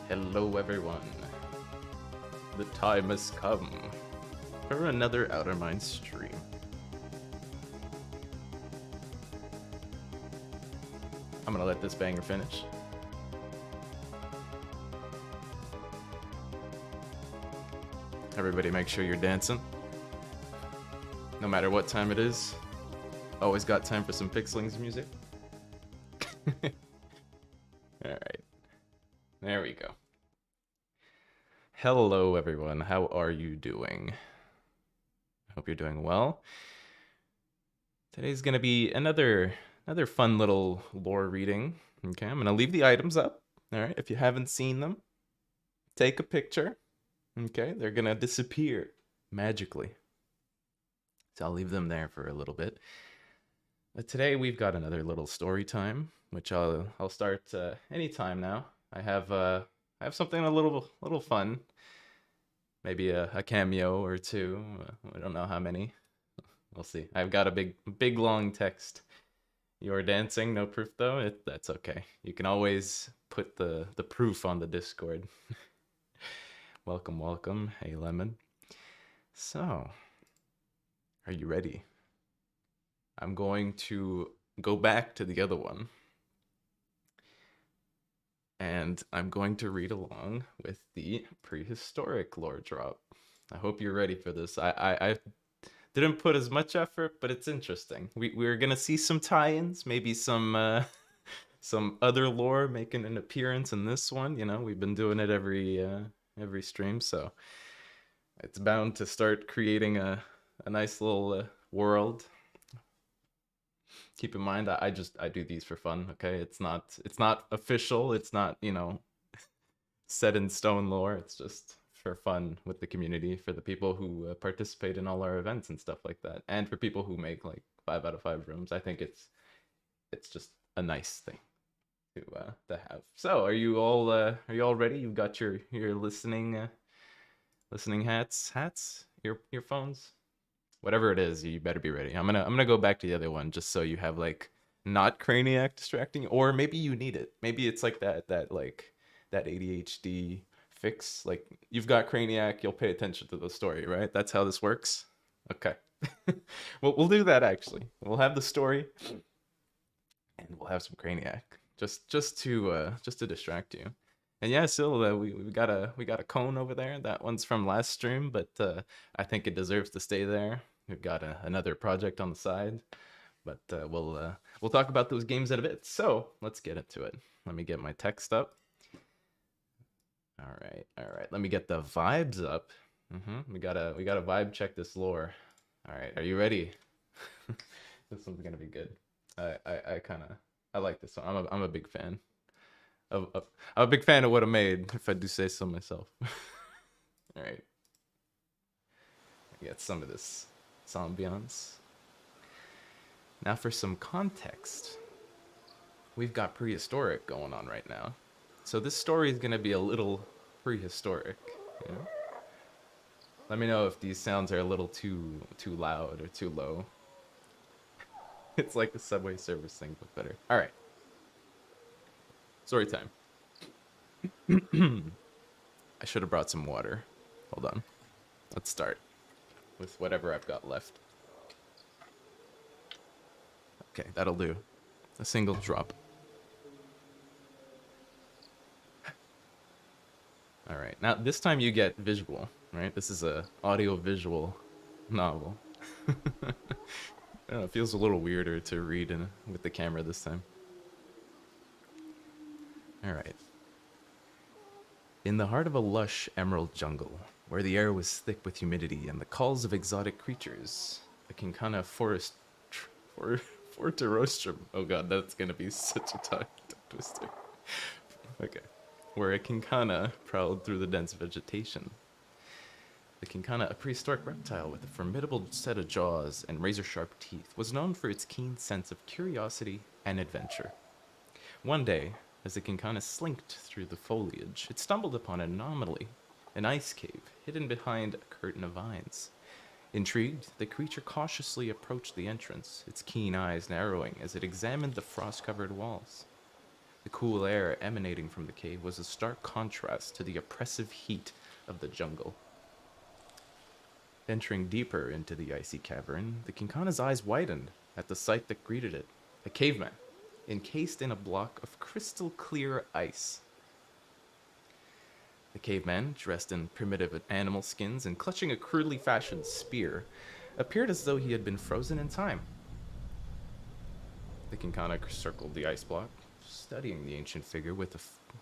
Hello everyone. The time has come for another Outerminds stream. I'm gonna let this banger finish. Everybody make sure you're dancing. No matter what time it is. Always got time for some Pixlings music. Alright. There we go. Hello everyone, how are you doing? Hope you're doing well. Today's gonna be another fun little lore reading. Okay, I'm gonna leave the items up. Alright, if you haven't seen them, take a picture. Okay, they're gonna disappear magically. So I'll leave them there for a little bit. But today we've got another little story time, which I'll start anytime now. I have something a little fun. Maybe a cameo or two. I don't know how many. We'll see. I've got a big long text. You're dancing, no proof though. That's okay. You can always put the proof on the Discord. Welcome. Hey Lemon. So, are you ready? I'm going to go back to the other one. And I'm going to read along with the prehistoric lore drop. I hope you're ready for this. I didn't put as much effort, but it's interesting. We're gonna see some tie-ins, maybe some other lore making an appearance in this one. You know, we've been doing it every stream, so it's bound to start creating a nice little world. Keep in mind, I do these for fun. Okay, it's not official. It's not, you know, set in stone lore. It's just for fun with the community, for the people who participate in all our events and stuff like that, and for people who make like 5 out of 5 rooms. I think it's just a nice thing to have. So, are you all ready? You've got your listening hats, earphones. Whatever it is, you better be ready. I'm gonna go back to the other one just so you have like not Craniac distracting, or maybe you need it. Maybe it's like that ADHD fix. Like you've got Craniac, you'll pay attention to the story, right? That's how this works. Okay. Well, we'll do that actually. We'll have the story, and we'll have some Craniac just to distract you. And yeah, still we got a cone over there. That one's from last stream, but I think it deserves to stay there. We've got another project on the side, but we'll talk about those games in a bit. So let's get into it. Let me get my text up. All right. Let me get the vibes up. We gotta vibe check this lore. All right, are you ready? This one's gonna be good. I like this one. I'm a big fan. I'm a big fan of what I made, if I do say so myself. All right. I get some of this ambiance. Now for some context. We've got prehistoric going on right now. So this story is going to be a little prehistoric. You know? Let me know if these sounds are a little too loud or too low. It's like the subway service thing, but better. All right. Story time. I should have brought some water. Hold on. Let's start with whatever I've got left. Okay, that'll do. A single drop. All right. Now this time you get visual, right? This is a audio-visual novel. I don't know, it feels a little weirder to read with the camera this time. Alright. In the heart of a lush emerald jungle, where the air was thick with humidity and the calls of exotic creatures, the Kinkana Forterostrum. Oh god, that's gonna be such a tongue twister. Okay. Where a Kinkana prowled through the dense vegetation. The Kinkana, a prehistoric reptile with a formidable set of jaws and razor-sharp teeth, was known for its keen sense of curiosity and adventure. One day, as the Kinkana slinked through the foliage, it stumbled upon an anomaly, an ice cave hidden behind a curtain of vines. Intrigued, the creature cautiously approached the entrance, its keen eyes narrowing as it examined the frost-covered walls. The cool air emanating from the cave was a stark contrast to the oppressive heat of the jungle. Venturing deeper into the icy cavern, the Kinkana's eyes widened at the sight that greeted it. A caveman, encased in a block of crystal-clear ice. The caveman, dressed in primitive animal skins and clutching a crudely fashioned spear, appeared as though he had been frozen in time. The Kinkana circled the ice block, studying the ancient figure with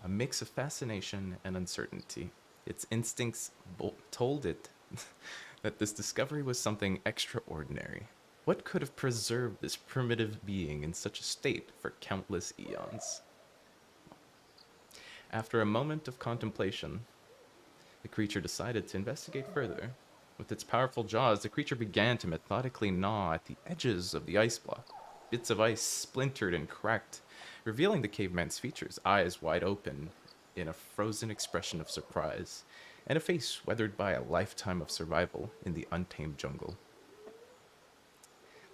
a mix of fascination and uncertainty. Its instincts told it that this discovery was something extraordinary. What could have preserved this primitive being in such a state for countless eons? After a moment of contemplation, the creature decided to investigate further. With its powerful jaws, the creature began to methodically gnaw at the edges of the ice block. Bits of ice splintered and cracked, revealing the caveman's features, eyes wide open in a frozen expression of surprise, and a face weathered by a lifetime of survival in the untamed jungle.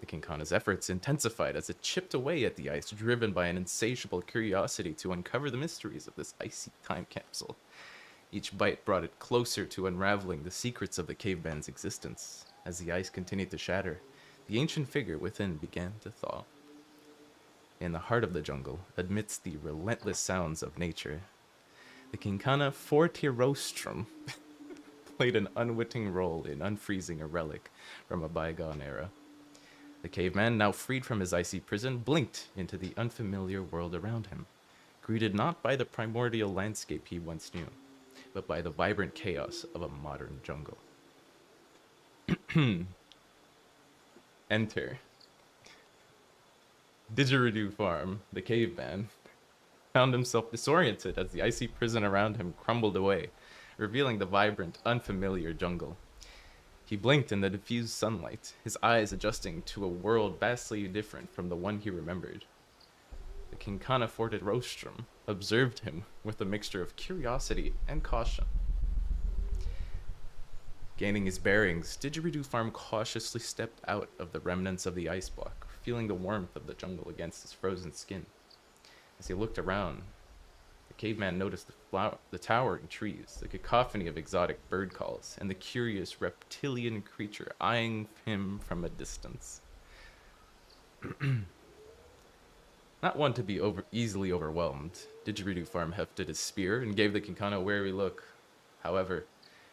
The Kinkana's efforts intensified as it chipped away at the ice, driven by an insatiable curiosity to uncover the mysteries of this icy time capsule. Each bite brought it closer to unraveling the secrets of the caveman's existence. As the ice continued to shatter, the ancient figure within began to thaw. In the heart of the jungle, amidst the relentless sounds of nature, the Kinkana Fortirostrum played an unwitting role in unfreezing a relic from a bygone era. The caveman, now freed from his icy prison, blinked into the unfamiliar world around him, greeted not by the primordial landscape he once knew, but by the vibrant chaos of a modern jungle. Enter Didgeridoo Farm, the caveman, found himself disoriented as the icy prison around him crumbled away, revealing the vibrant, unfamiliar jungle. He blinked in the diffused sunlight, his eyes adjusting to a world vastly different from the one he remembered. The Kinkana Fortirostrum observed him with a mixture of curiosity and caution. Gaining his bearings, Didgeridoo Farm cautiously stepped out of the remnants of the ice block, feeling the warmth of the jungle against his frozen skin. As he looked around, the caveman noticed the towering trees, the cacophony of exotic bird calls, and the curious reptilian creature eyeing him from a distance. Not one to be easily overwhelmed, Didgeridoo Farm hefted his spear and gave the Kinkana a wary look. However,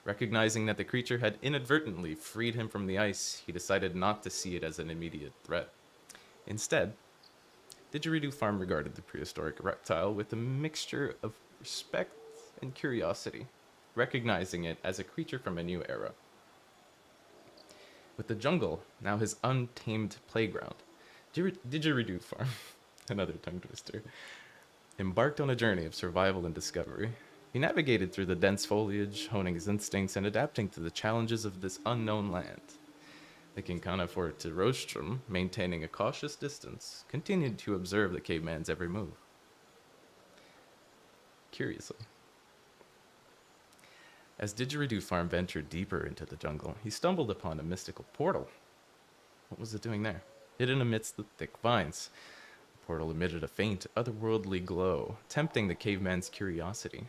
recognizing that the creature had inadvertently freed him from the ice, he decided not to see it as an immediate threat. Instead, Didgeridoo Farm regarded the prehistoric reptile with a mixture of respect and curiosity, recognizing it as a creature from a new era. With the jungle now his untamed playground, Didgeridoo Farm, another tongue twister, embarked on a journey of survival and discovery. He navigated through the dense foliage, honing his instincts and adapting to the challenges of this unknown land. The Kinkana Fortirostrum, maintaining a cautious distance, continued to observe the caveman's every move. Curiously, as Didgeridoo Farm ventured deeper into the jungle, he stumbled upon a mystical portal. What was it doing there? Hidden amidst the thick vines, the portal emitted a faint, otherworldly glow, tempting the caveman's curiosity.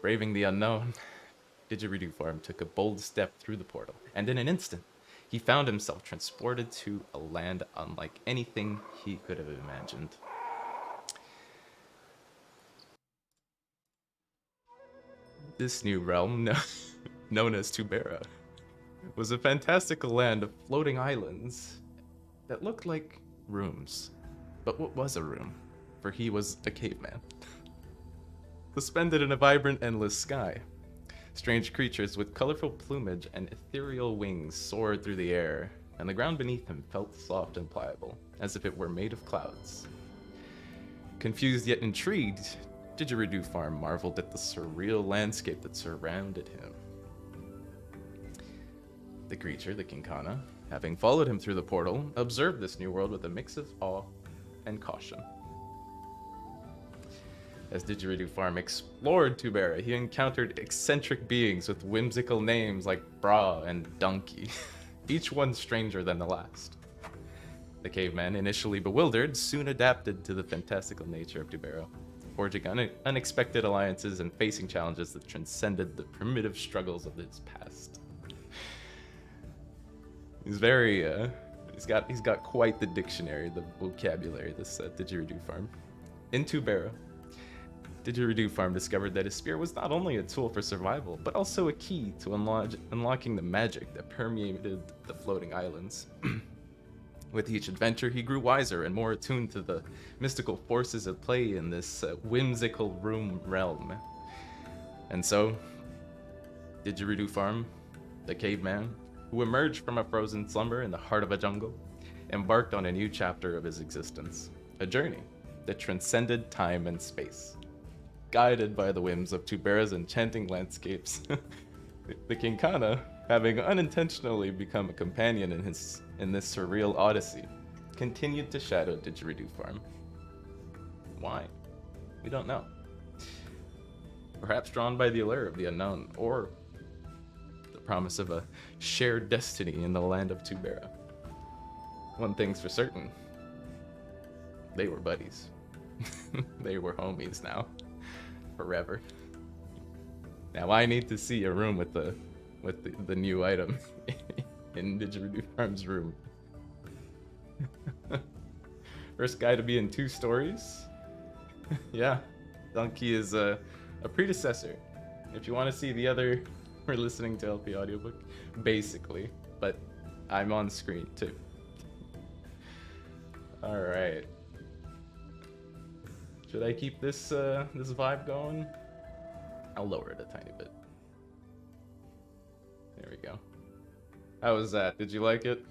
Braving the unknown, Didgeridoo Farm took a bold step through the portal, and in an instant, he found himself transported to a land unlike anything he could have imagined. This new realm, known as Tubera, was a fantastical land of floating islands that looked like rooms. But what was a room? For he was a caveman. Suspended in a vibrant, endless sky, strange creatures with colorful plumage and ethereal wings soared through the air, and the ground beneath him felt soft and pliable, as if it were made of clouds. Confused yet intrigued, Didgeridoo Farm marveled at the surreal landscape that surrounded him. The creature, the Kinkana, having followed him through the portal, observed this new world with a mix of awe and caution. As Didgeridoo Farm explored Tubera, he encountered eccentric beings with whimsical names like Bra and Donkey, each one stranger than the last. The caveman, initially bewildered, soon adapted to the fantastical nature of Tubera, forging unexpected alliances and facing challenges that transcended the primitive struggles of his past. He's very, he's got quite the dictionary, the vocabulary, this Didgeridoo Farm. In Tubera, Didgeridoo Farm discovered that his spear was not only a tool for survival, but also a key to unlocking the magic that permeated the floating islands. With each adventure, he grew wiser and more attuned to the mystical forces at play in this whimsical realm. And so, Didgeridoo Farm, the caveman, who emerged from a frozen slumber in the heart of a jungle, embarked on a new chapter of his existence, a journey that transcended time and space. Guided by the whims of Tubera's enchanting landscapes, the Kinkana, having unintentionally become a companion in this surreal odyssey, continued to shadow Didgeridoo Farm. Why? We don't know. Perhaps drawn by the allure of the unknown, or the promise of a shared destiny in the land of Tubera. One thing's for certain. They were buddies. They were homies now. Forever. Now I need to see a room with the new item in Didgeridoo Farm's room. First guy to be in 2 stories. Yeah, Donkey is a predecessor. If you want to see the other, we're listening to LP audiobook, basically, but I'm on screen too. All right. Should I keep this this vibe going? I'll lower it a tiny bit. There we go. How was that? Did you like it?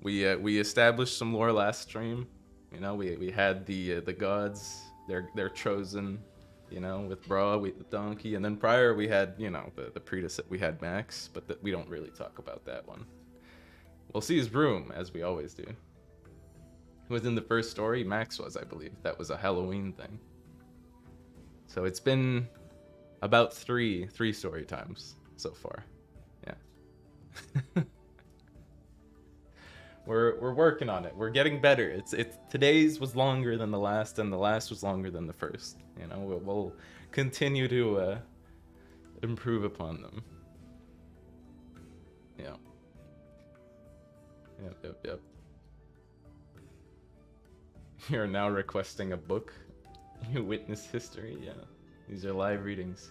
We established some lore last stream. You know, we had the gods. They're chosen. You know, with Bra, the donkey, and then prior we had, you know, the predecessor. We had Max, but we don't really talk about that one. We'll see his room, as we always do. Within the first story, Max was, I believe. That was a Halloween thing. So it's been about three story times so far. Yeah. We're working on it. We're getting better. It's today's was longer than the last, and the last was longer than the first. You know, we'll continue to improve upon them. Yeah. Yep. You're now requesting a book. You witness history. Yeah, these are live readings.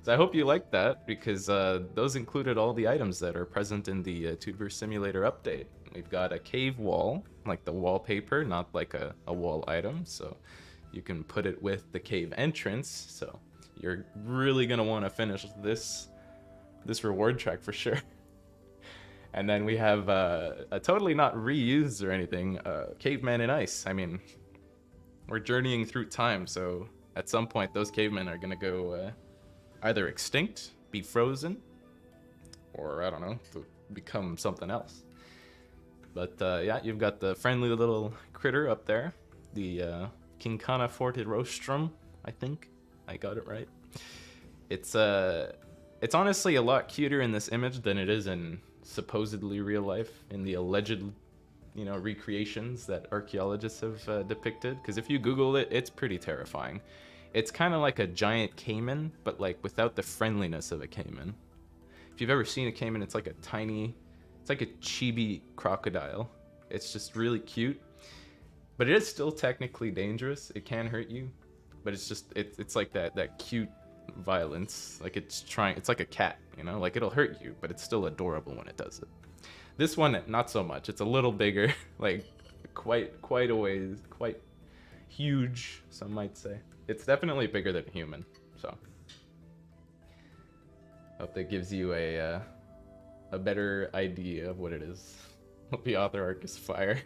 So I hope you liked that, because those included all the items that are present in the Tuber Simulator update. We've got a cave wall, like the wallpaper, not like a wall item. So you can put it with the cave entrance. So you're really gonna want to finish this reward track for sure. And then we have a totally not reused or anything, Caveman in Ice. I mean, we're journeying through time, so at some point those cavemen are gonna go either extinct, be frozen, or I don't know, to become something else. But yeah, you've got the friendly little critter up there, the Kinkana Forte Rostrum, I think I got it right. It's honestly a lot cuter in this image than it is in supposedly real life, in the alleged, you know, recreations that archaeologists have depicted. Because if you Google it, it's pretty terrifying. It's kind of like a giant caiman, but like without the friendliness of a caiman. If you've ever seen a caiman, it's like it's like a chibi crocodile. It's just really cute, but it is still technically dangerous. It can hurt you, but it's like that cute violence. Like it's like a cat, you know, like it'll hurt you, but it's still adorable when it does it. This one, not so much. It's a little bigger, like quite a ways, quite huge, some might say. It's definitely bigger than a human, so hope that gives you a better idea of what it is. The author arc is fire.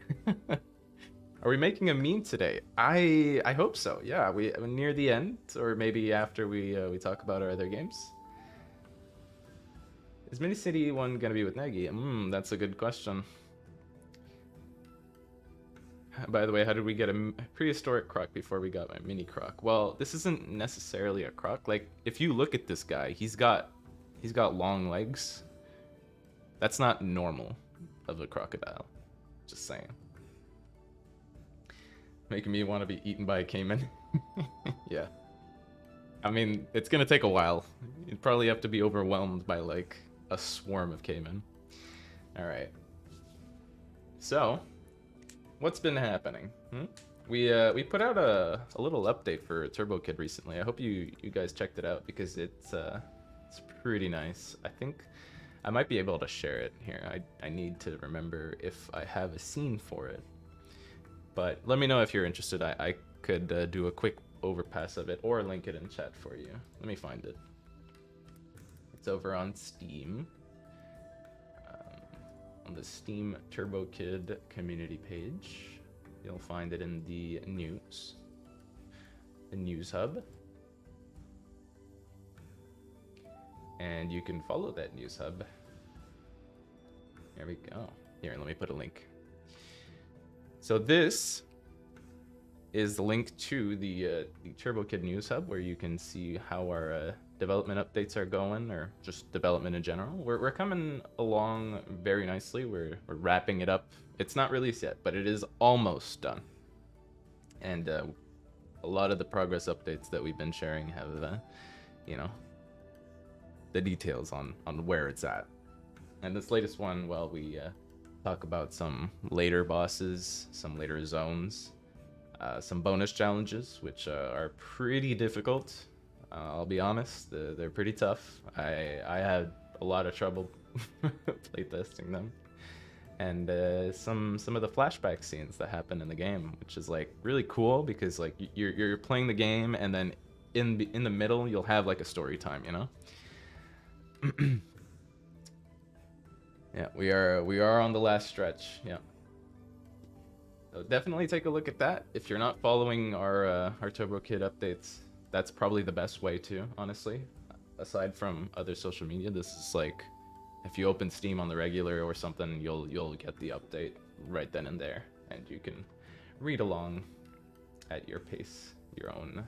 Are we making a meme today? I hope so. Yeah, we near the end, or maybe after we talk about our other games. Is Mini City 1 gonna be with Negi? That's a good question. By the way, how did we get a prehistoric croc before we got my mini croc? Well, this isn't necessarily a croc. Like, if you look at this guy, he's got long legs. That's not normal of a crocodile. Just saying. Making me want to be eaten by a caiman. Yeah. I mean, it's gonna take a while. You'd probably have to be overwhelmed by like a swarm of caiman. All right. So, what's been happening? We put out a little update for Turbo Kid recently. I hope you guys checked it out because it's pretty nice. I think I might be able to share it here. I need to remember if I have a scene for it. But let me know if you're interested. I could do a quick overpass of it or link it in chat for you. Let me find it. It's over on Steam. On the Steam Turbo Kid community page. You'll find it in the news hub. And you can follow that news hub. There we go. Here, let me put a link. So this is the link to the Turbo Kid news hub, where you can see how our development updates are going, or just development in general. We're coming along very nicely. We're wrapping it up. It's not released yet, but it is almost done. And a lot of the progress updates that we've been sharing have, you know, the details on where it's at. And this latest one, well, we talk about some later bosses, some later zones, some bonus challenges, which are pretty difficult. I'll be honest, they're pretty tough. I had a lot of trouble playtesting them. And some of the flashback scenes that happen in the game, which is like really cool because like you're playing the game and then in the middle you'll have like a story time, you know? Yeah, we are on the last stretch. Yeah. So definitely take a look at that. If you're not following our Turbo Kid updates, that's probably the best way to, honestly. Aside from other social media, this is like if you open Steam on the regular or something, you'll get the update right then and there, and you can read along at your pace, your own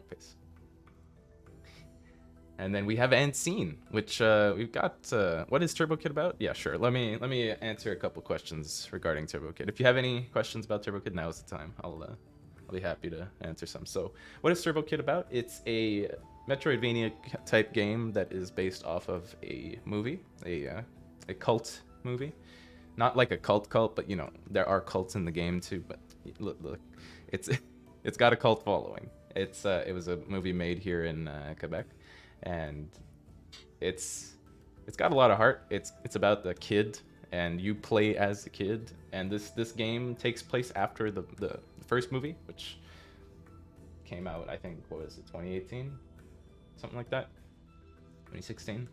pace. And then we have Unseen, which we've got. What is Turbo Kid about? Yeah, sure. Let me answer a couple questions regarding Turbo Kid. If you have any questions about Turbo Kid, now is the time. I'll be happy to answer some. So, what is Turbo Kid about? It's a Metroidvania type game that is based off of a movie, a cult movie. Not like a cult, but you know there are cults in the game too. But look, it's got a cult following. It was a movie made here in Quebec. And it's got a lot of heart. It's about the kid, and you play as the kid. And this game takes place after the first movie, which came out, I think, what was it, 2018, something like that, 2016,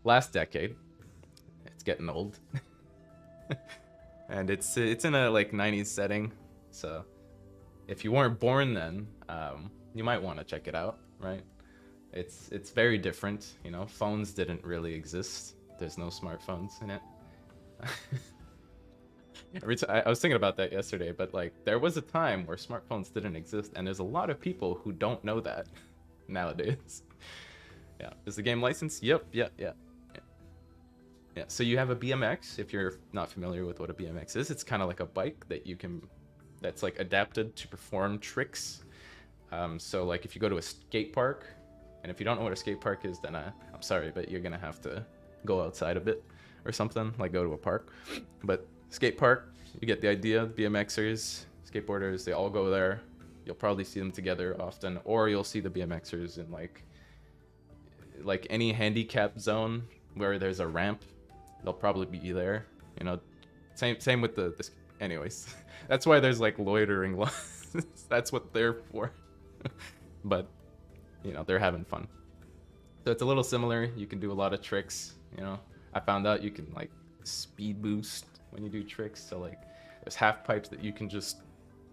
last decade. It's getting old, and it's in a like 90s setting. So if you weren't born then, you might want to check it out, right? It's very different, you know. Phones didn't really exist. There's no smartphones in it. I was thinking about that yesterday, but like there was a time where smartphones didn't exist, and there's a lot of people who don't know that nowadays. Yeah. Is the game licensed? Yep. Yeah. So you have a BMX. If you're not familiar with what a BMX is, it's kind of like a bike that's like adapted to perform tricks. So like if you go to a skate park. And if you don't know what a skate park is, then I'm sorry, but you're gonna have to go outside a bit or something, like go to a park. But skate park, you get the idea. BMXers, skateboarders, they all go there. You'll probably see them together often, or you'll see the BMXers in like any handicap zone where there's a ramp. They'll probably be there. You know, same with the anyways. That's why there's like loitering laws. That's what they're for. But you know, they're having fun. So it's a little similar. You can do a lot of tricks, you know. I found out you can like speed boost when you do tricks. So like there's half pipes that you can just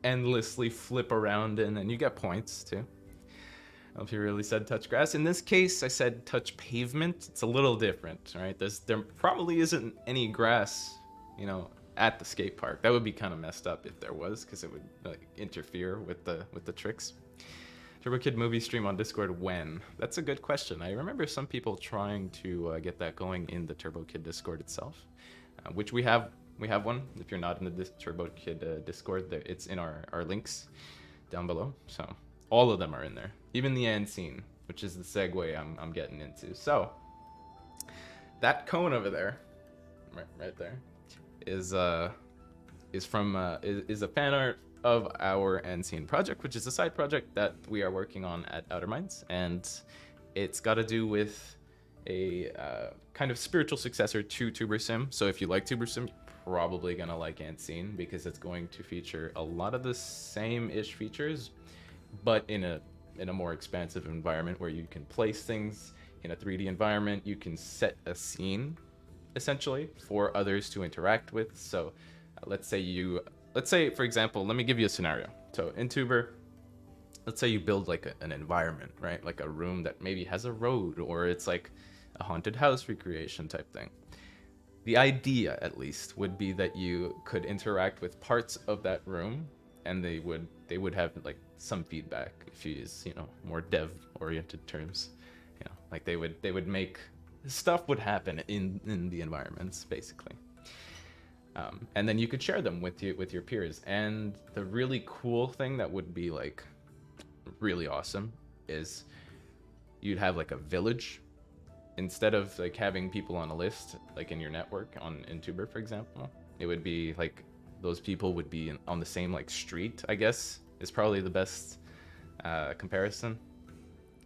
endlessly flip around in, and you get points too. I don't know if you really said touch grass. In this case, I said touch pavement. It's a little different, right? There probably isn't any grass, you know, at the skate park. That would be kind of messed up if there was, because it would like interfere with the tricks. Turbo Kid movie stream on Discord when? That's a good question. I remember some people trying to get that going in the Turbo Kid Discord itself, which we have one. If you're not in the Turbo Kid Discord, it's in our links down below. So all of them are in there, even the end scene, which is the segue I'm getting into. So that cone over there, right there, is a fan art of our end scene project, which is a side project that we are working on at Outerminds, and it's got to do with a kind of spiritual successor to Tuber Sim. So if you like Tuber Sim, you're probably gonna like End Scene, because it's going to feature a lot of the same-ish features, but in a more expansive environment where you can place things in a 3D environment. You can set a scene essentially for others to interact with. So let's say for example, let me give you a scenario. So in Tuber, let's say you build like an environment, right? Like a room that maybe has a road, or it's like a haunted house recreation type thing. The idea, at least, would be that you could interact with parts of that room, and they would have like some feedback, if you use, more dev oriented terms. Like they would make stuff would happen in the environments, basically. And then you could share them with your peers. And the really cool thing that would be like really awesome is you'd have like a village, instead of like having people on a list like in your network in Tuber, for example. It would be like those people would be on the same like street, I guess, is probably the best comparison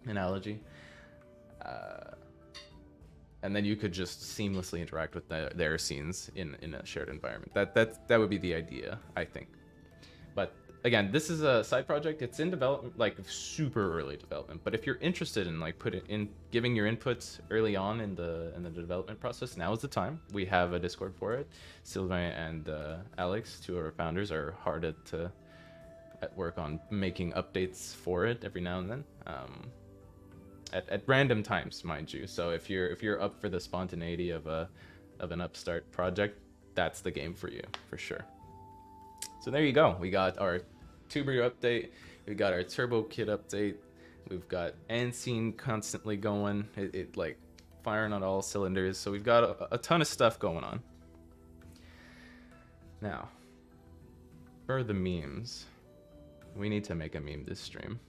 analogy. And then you could just seamlessly interact with their scenes in a shared environment. That would be the idea, I think. But again, this is a side project. It's in development, like super early development. But if you're interested in like giving your inputs early on in the development process, now is the time. We have a Discord for it. Sylvain and Alex, two of our founders, are hard at work on making updates for it every now and then. At random times, mind you. So if you're up for the spontaneity of an upstart project, that's the game for you, for sure. So there you go. We got our Tuber update. We got our Turbo Kid update. We've got End Scene constantly going. It like firing on all cylinders. So we've got a ton of stuff going on. Now, for the memes, we need to make a meme this stream.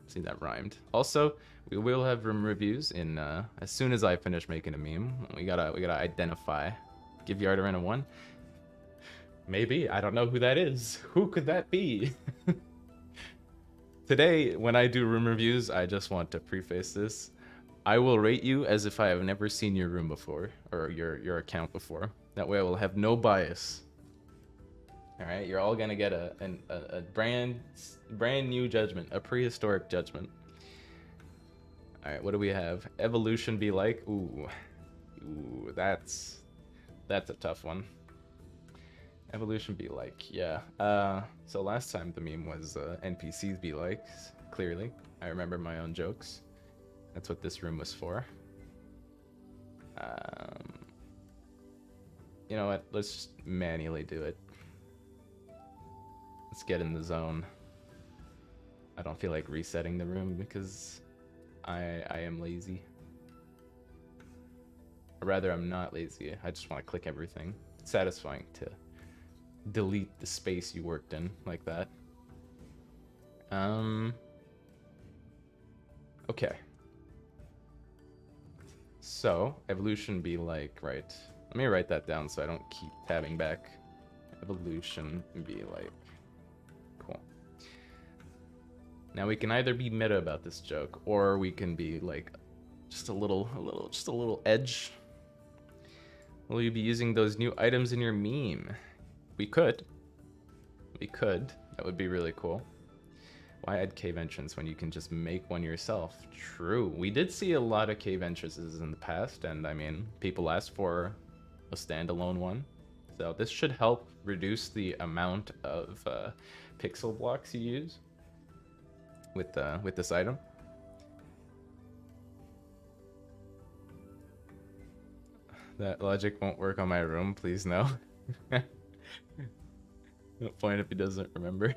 See, that rhymed. Also, we will have room reviews in as soon as I finish making a meme. We gotta identify. Give Yardarin a 1. Maybe. I don't know who that is. Who could that be? Today, when I do room reviews, I just want to preface this. I will rate you as if I have never seen your room before, or your account before. That way I will have no bias. Alright, you're all gonna get a brand new judgment, a prehistoric judgment. Alright, what do we have? Evolution be like? Ooh, that's a tough one. Evolution be like, yeah. So last time the meme was NPCs be like, clearly. I remember my own jokes. That's what this room was for. You know what? Let's just manually do it. Let's get in the zone. I don't feel like resetting the room because I am lazy. Or rather, I'm not lazy. I just want to click everything. It's satisfying to delete the space you worked in like that. Okay. So, evolution be like, right. Let me write that down so I don't keep tabbing back. Evolution be like. Cool. Now we can either be meta about this joke, or we can be like just a little edge. Will you be using those new items in your meme? We could. That would be really cool. Why add cave entrance when you can just make one yourself? True. We did see a lot of cave entrances in the past, and I mean, people asked for a standalone one. So this should help reduce the amount of pixel blocks you use with this item. That logic won't work on my room, please no. No point if he doesn't remember.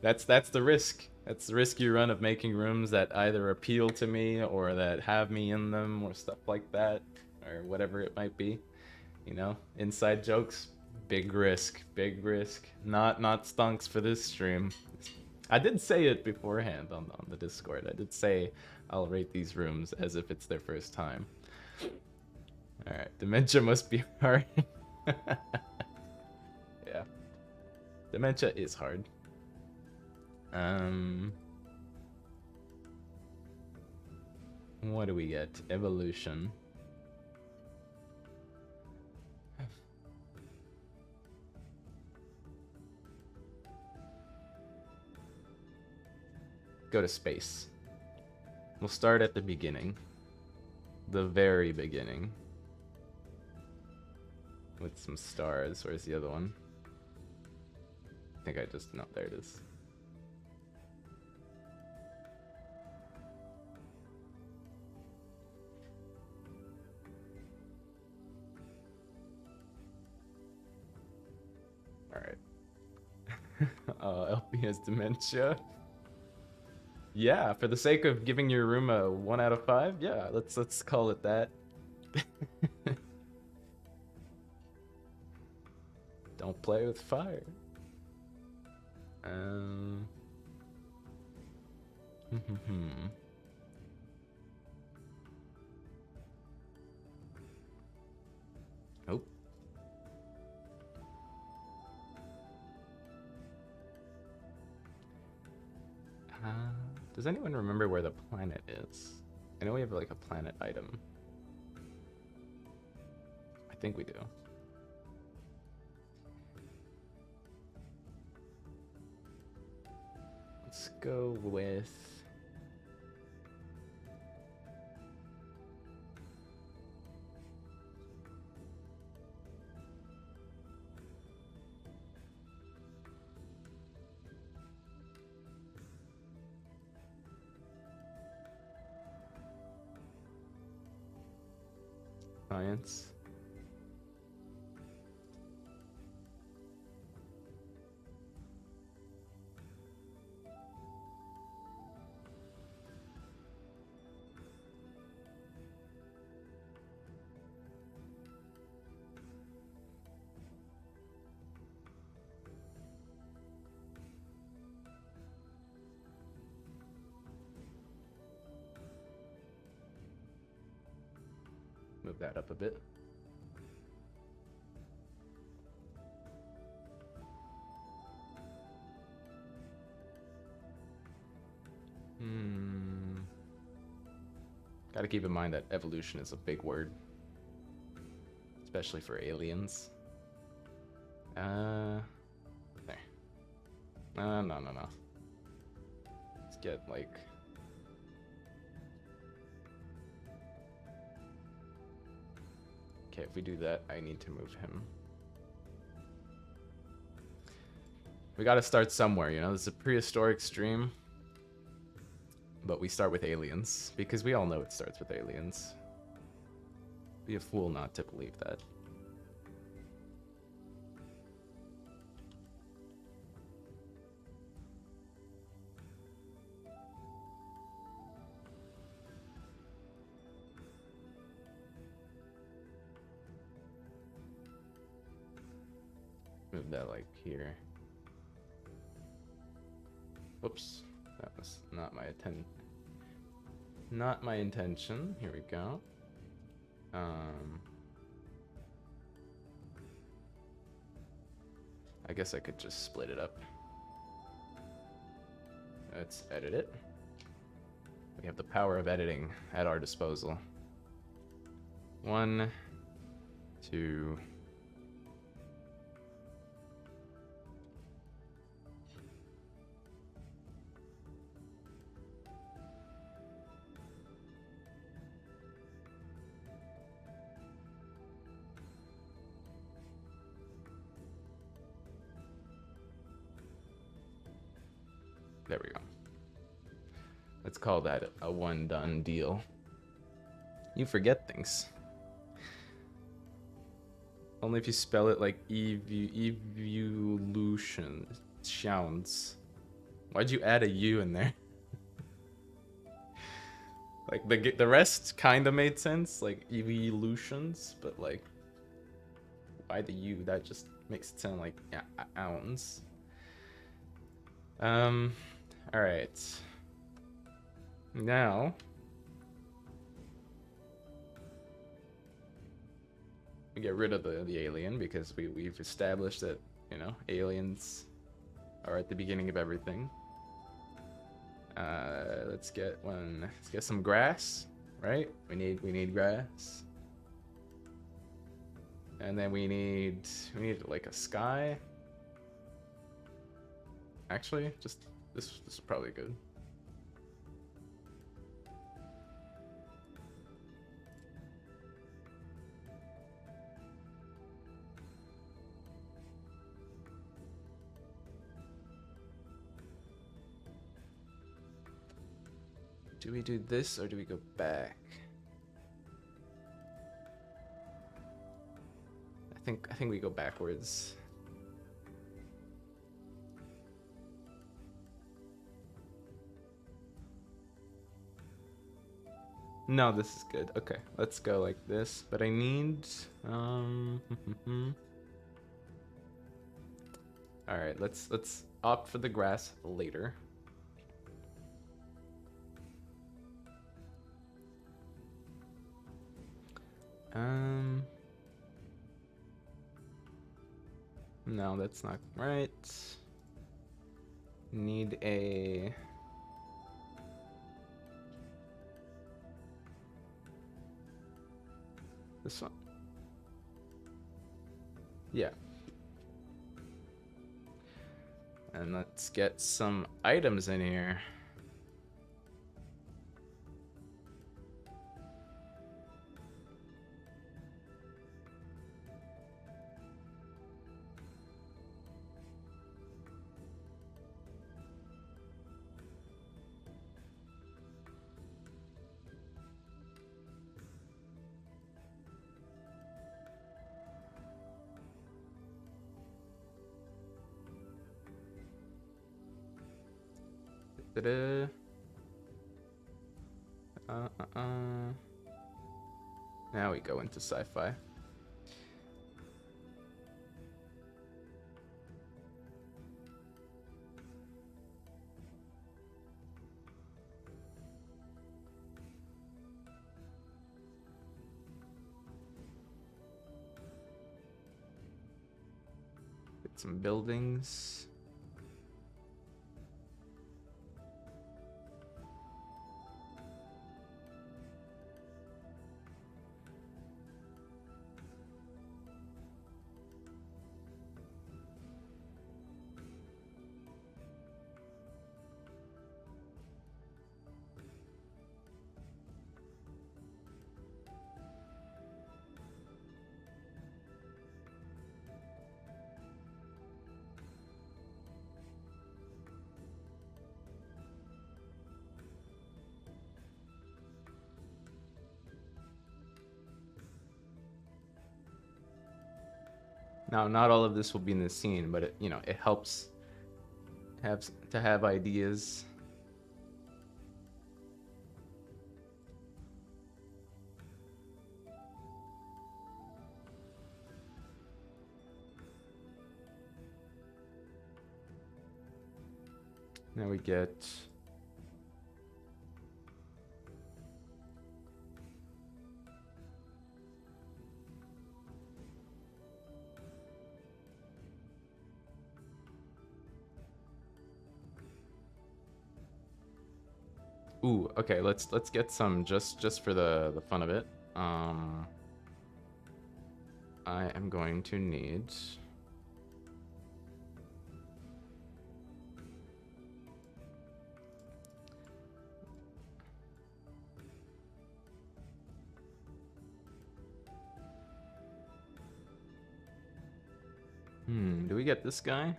That's the risk. That's the risk you run of making rooms that either appeal to me or that have me in them or stuff like that or whatever it might be. You know, inside jokes, big risk, big risk. Not stunks for this stream. I did say it beforehand on the Discord. I did say I'll rate these rooms as if it's their first time. All right, dementia must be hard. Yeah, dementia is hard. What do we get? Evolution. Go to space. We'll start at the beginning. The very beginning. With some stars. Where's the other one? I think I just... No, there it is. Alright. LP has dementia. Yeah, for the sake of giving your room a 1 out of 5, yeah, let's call it that. Don't play with fire. Oh. Does anyone remember where the planet is? I know we have like a planet item. I think we do. Let's go with... Science. Move that up a bit. Gotta keep in mind that evolution is a big word. Especially for aliens. There. No. Let's get, like... Okay, if we do that, I need to move him. We gotta start somewhere, you know? This is a prehistoric stream. But we start with aliens, because we all know it starts with aliens. Be a fool not to believe that. Move that like here. Whoops, that was not my intention. Here we go. I guess I could just split it up. Let's edit it. We have the power of editing at our disposal. 1, 2. There we go. Let's call that a one done deal. You forget things. Only if you spell it like evolution. Sounds. Why'd you add a U in there? Like the rest kind of made sense, like evolutions, but like why the U? That just makes it sound like ounds. All right. Now we get rid of the alien because we've established that, you know, aliens are at the beginning of everything. Let's get some grass, right? We need grass. And then we need like a sky. Actually, just this is probably good. Do we do this or do we go back? I think we go backwards. No, this is good. Okay, let's go like this. But I need all right, let's opt for the grass later. No, that's not right. Need a this one. Yeah. And let's get some items in here. Now we go into sci-fi. Get some buildings. Now, not all of this will be in the scene, but it, you know, it helps have ideas. Now we get ooh, okay, let's get some just for the fun of it. I am going to need do we get this guy?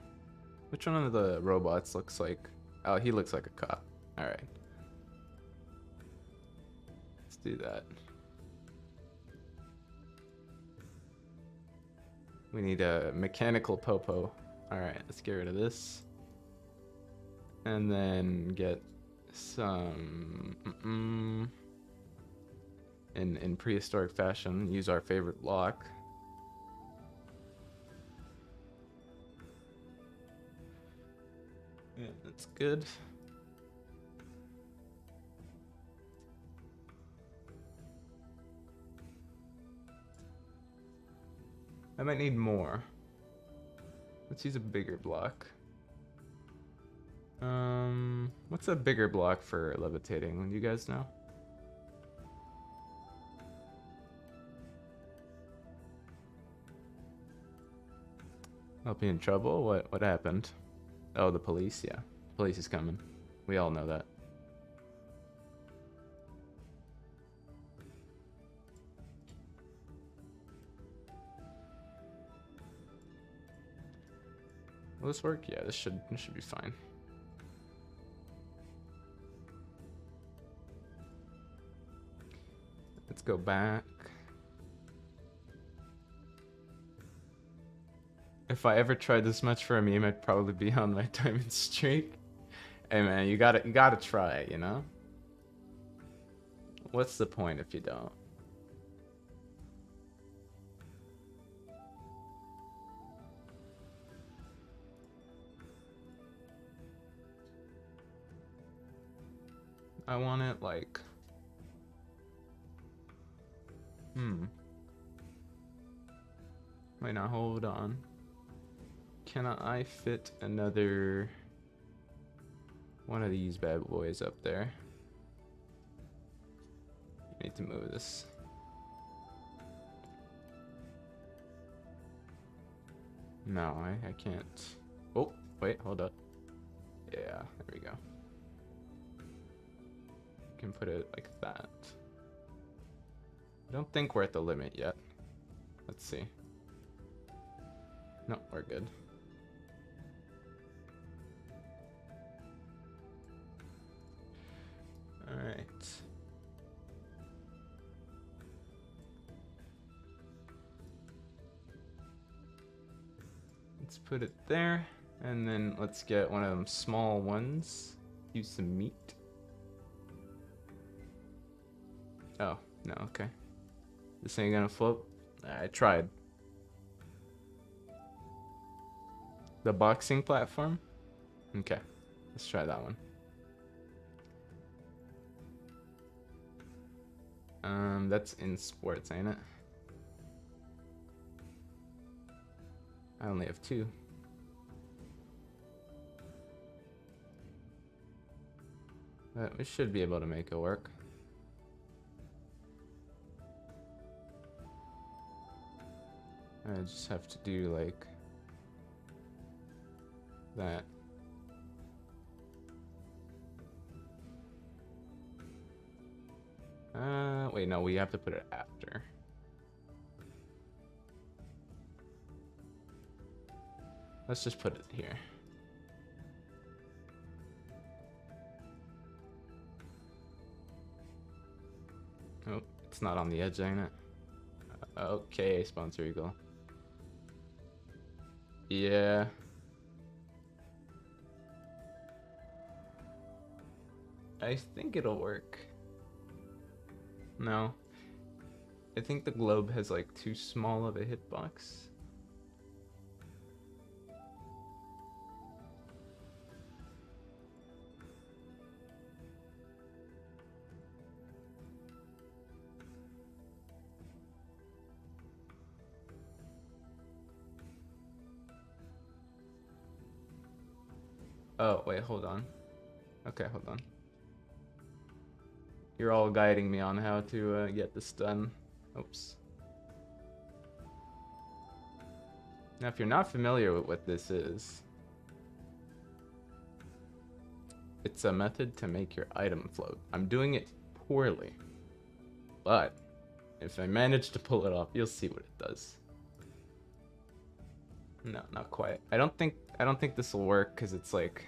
Which one of the robots looks like? Oh, he looks like a cop. All right. Let's do that. We need a mechanical popo. Alright, let's get rid of this. And then get some... in prehistoric fashion, use our favorite lock. Yeah, that's good. I might need more. Let's use a bigger block. What's a bigger block for levitating? Do you guys know? I'll be in trouble? What happened? Oh, the police? Yeah. Police is coming. We all know that. Will this work? Yeah, this should be fine. Let's go back. If I ever tried this much for a meme, I'd probably be on my diamond streak. Hey man, you gotta try it, you know? What's the point if you don't? I want it like... Wait, now hold on. Can I fit another one of these bad boys up there? Need to move this. No, I can't. Oh, wait, hold up. Yeah, there we go. Can put it like that. I don't think we're at the limit yet. Let's see. No, we're good. Alright. Let's put it there. And then let's get one of them small ones. Use some meat. Oh, no, okay. This ain't gonna float. I tried. The boxing platform? Okay, let's try that one. That's in sports, ain't it? I only have 2. But we should be able to make it work. I just have to do like that. Wait, no, we have to put it after. Let's just put it here. Oh, it's not on the edge, ain't it? Okay, sponsor eagle. Yeah. I think it'll work. No. I think the globe has like too small of a hitbox. Oh, wait, hold on. Okay, hold on. You're all guiding me on how to get this done. Oops. Now, if you're not familiar with what this is, it's a method to make your item float. I'm doing it poorly, but if I manage to pull it off, you'll see what it does. No, not quite. I don't think this will work because it's like...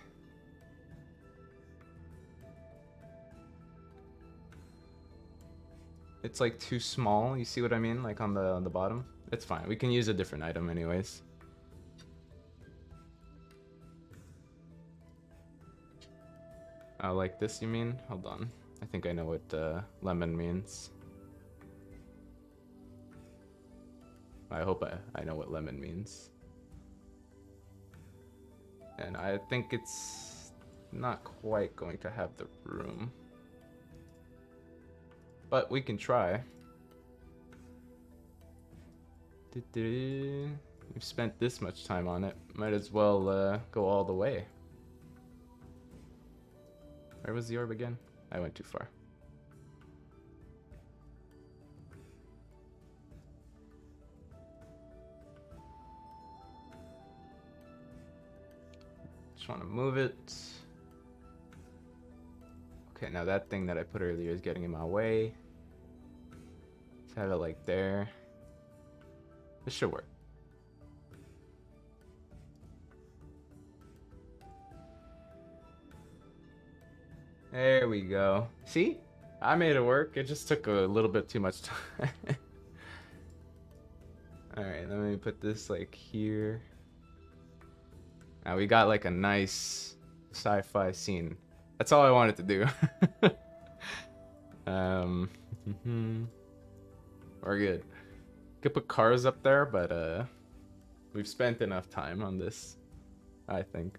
It's like too small, you see what I mean? Like on the bottom. It's fine. We can use a different item anyways. Like this, you mean? Hold on. I think I know what lemon means. I hope I know what lemon means. And I think it's not quite going to have the room. But we can try. We've spent this much time on it. Might as well go all the way. Where was the orb again? I went too far. Just want to move it. Okay, now that thing that I put earlier is getting in my way. Let's have it like there. This should work. There we go. See? I made it work. It just took a little bit too much time. Alright, let me put this like here. Now we got like a nice sci-fi scene. That's all I wanted to do. We're good. Could put cars up there, but we've spent enough time on this, I think.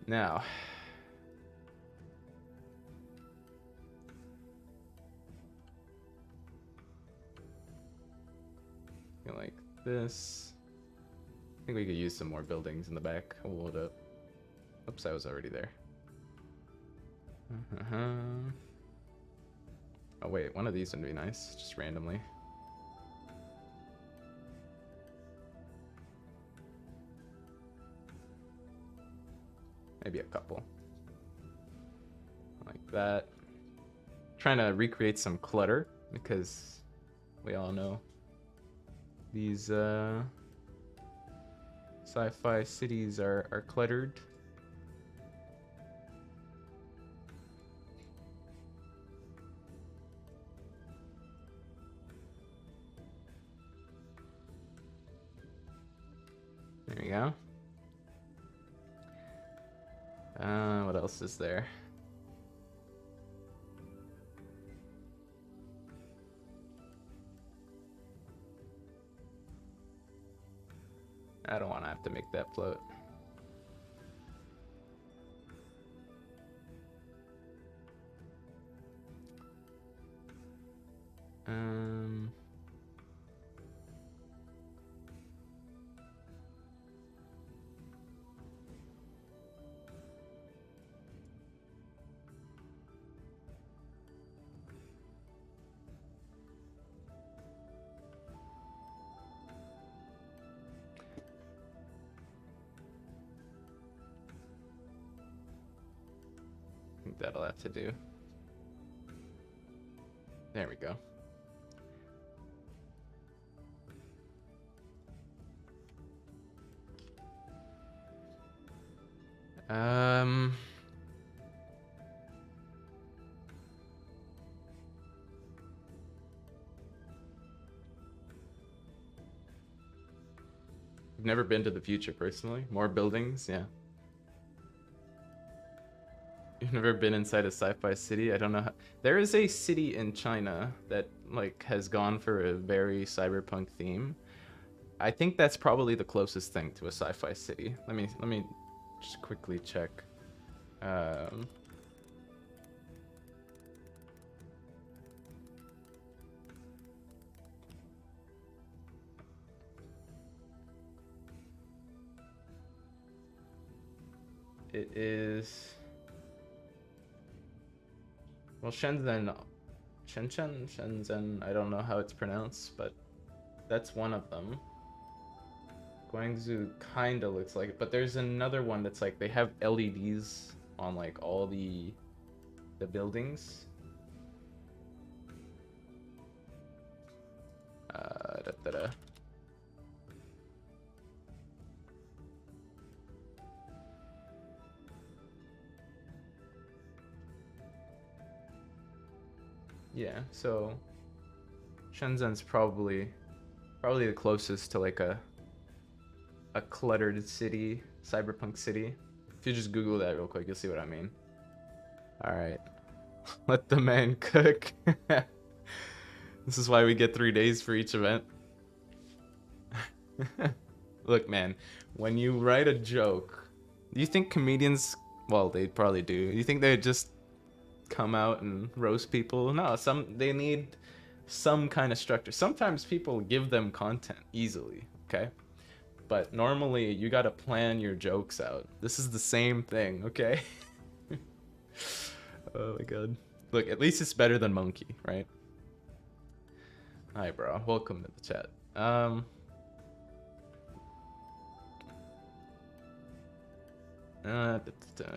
Now, like this. I think we could use some more buildings in the back. Hold up. Oops, I was already there. Oh wait, one of these would be nice, just randomly. Maybe a couple. Like that. Trying to recreate some clutter, because we all know these sci-fi cities are cluttered. There you go. What else is there? I don't want to have to make that float. I think that'll have to do. There we go. I've never been to the future personally. More buildings, yeah. You've never been inside a sci-fi city? I don't know how... There is a city in China that like has gone for a very cyberpunk theme. I think that's probably the closest thing to a sci-fi city. Let me just quickly check. It is... Well, Shenzhen, I don't know how it's pronounced, but that's one of them. Guangzhou kinda looks like it, but there's another one that's like, they have LEDs on like all the buildings. Yeah, so Shenzhen's probably the closest to like a cluttered city, cyberpunk city. If you just Google that real quick, you'll see what I mean. All right, let the man cook. This is why we get 3 days for each event. Look, man, when you write a joke, do you think comedians? Well, they probably do. You think they just come out and roast people? No, they need some kind of structure. Sometimes people give them content easily, okay? But normally you gotta plan your jokes out. This is the same thing, okay? Oh my god. Look, at least it's better than Monkey, right? Hi, bro. Welcome to the chat.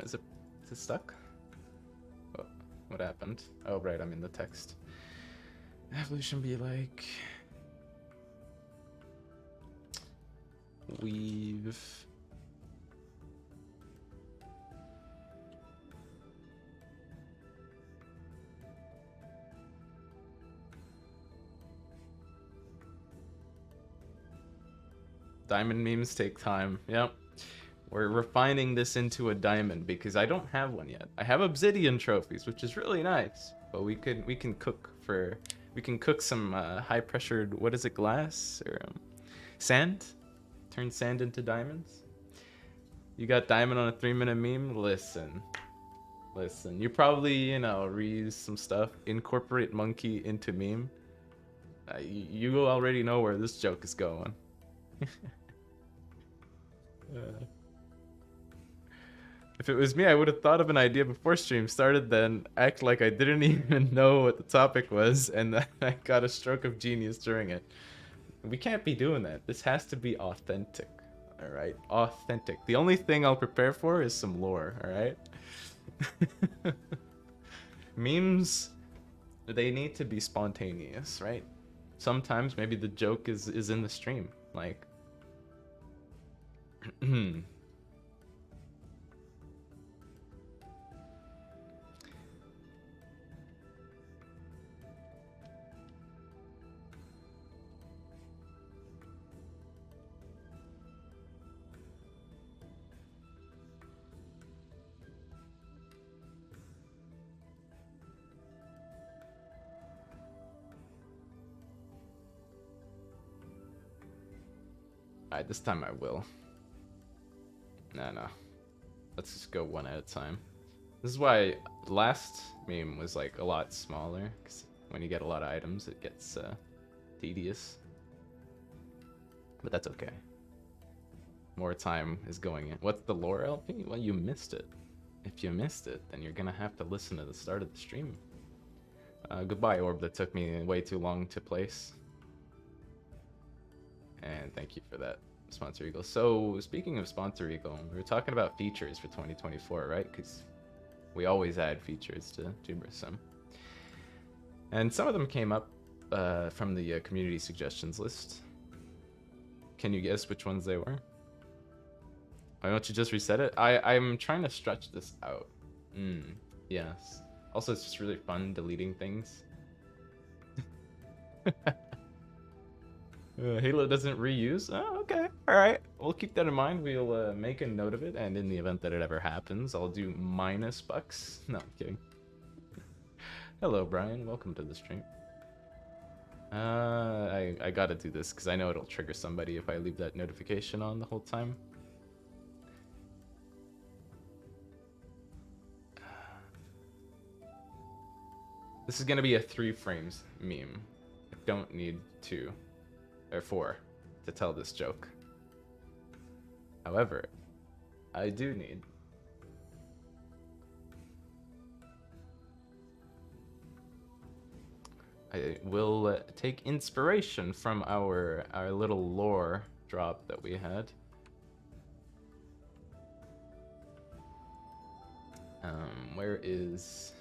Is it stuck? Oh, what happened? Oh, right, I'm in the text. Evolution be like... We've... Diamond memes take time. Yep. We're refining this into a diamond because I don't have one yet. I have obsidian trophies, which is really nice, but we can cook some high pressured, what is it, glass or sand? Turn sand into diamonds. You got diamond on a 3-minute meme? Listen. You probably, reuse some stuff, incorporate monkey into meme. You already know where this joke is going. If it was me, I would have thought of an idea before stream started, then act like I didn't even know what the topic was, and then I got a stroke of genius during it. We can't be doing that. This has to be authentic. Alright? Authentic. The only thing I'll prepare for is some lore, alright? Memes, they need to be spontaneous, right? Sometimes maybe the joke is in the stream. Like... Alright, this time I will. No. Let's just go one at a time. This is why last meme was like a lot smaller, because when you get a lot of items, it gets tedious. But that's okay. More time is going in. What's the lore LP? Well, you missed it. If you missed it, then you're gonna have to listen to the start of the stream. Goodbye, orb that took me way too long to place. And thank you for that, Sponsor Eagle. So, speaking of Sponsor Eagle, we were talking about features for 2024, right? Because we always add features to Tuber Sim. And some of them came up from the community suggestions list. Can you guess which ones they were? Why don't you just reset it? I'm trying to stretch this out. Yes. Also, it's just really fun deleting things. Halo doesn't reuse? Oh, okay. Alright. We'll keep that in mind. We'll make a note of it, and in the event that it ever happens, I'll do -bucks. No, I'm kidding. Hello, Brian. Welcome to the stream. I gotta do this, because I know it'll trigger somebody if I leave that notification on the whole time. This is gonna be a 3 frames meme. I don't need 2 or 4 to tell this joke. However, I do need... I will take inspiration from our little lore drop that we had. Where is...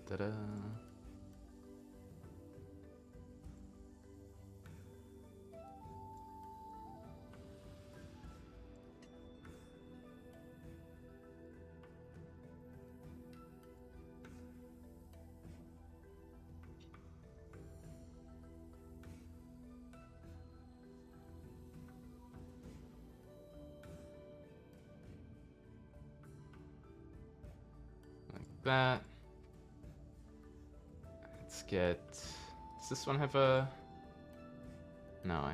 Da-da. Like that. Let's get... Does this one have a... No,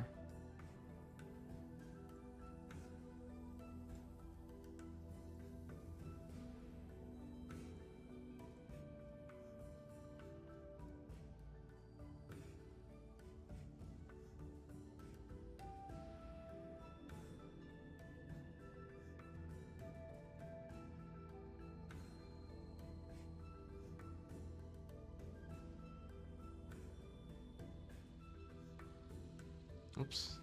Oops.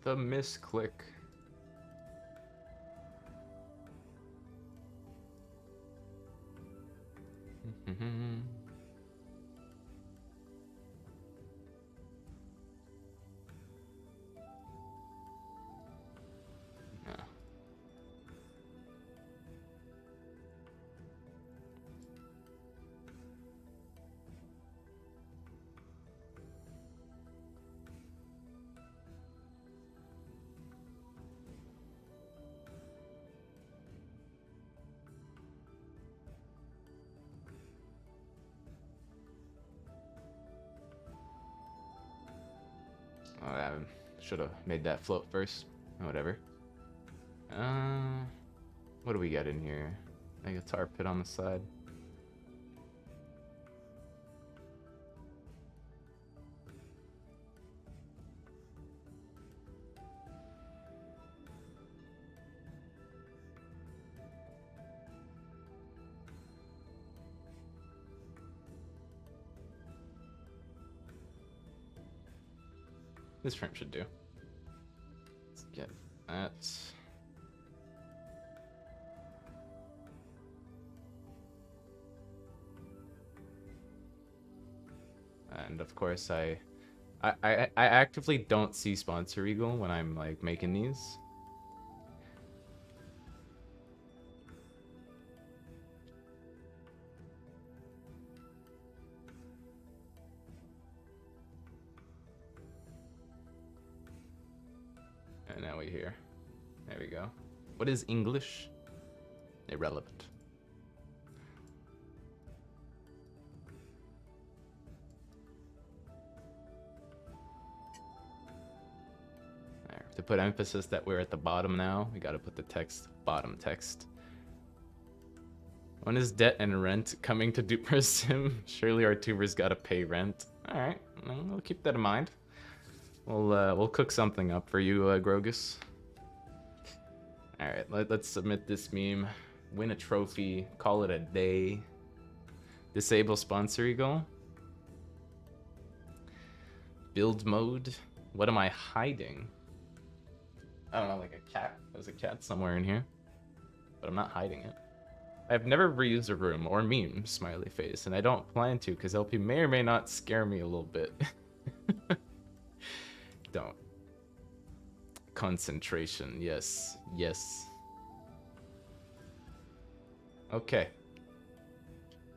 The misclick. No. Oh, I should have made that float first. Whatever. What do we got in here? A guitar pit on the side. This frame should do. Let's get that. And of course, I actively don't see sponsor eagle when I'm like making these. And now we hear. There we go. What is English? Irrelevant. There. To put emphasis that we're at the bottom now, we gotta put the text, bottom text. When is debt and rent coming to Duper Sim? Surely our tubers gotta pay rent. Alright, we'll keep that in mind. We'll cook something up for you, Grogus. Alright, let's submit this meme. Win a trophy. Call it a day. Disable sponsor eagle. Build mode. What am I hiding? I don't know, like a cat. There's a cat somewhere in here. But I'm not hiding it. I've never reused a room or meme, smiley face, and I don't plan to because LP may or may not scare me a little bit. Don't. Concentration, yes, yes. Okay.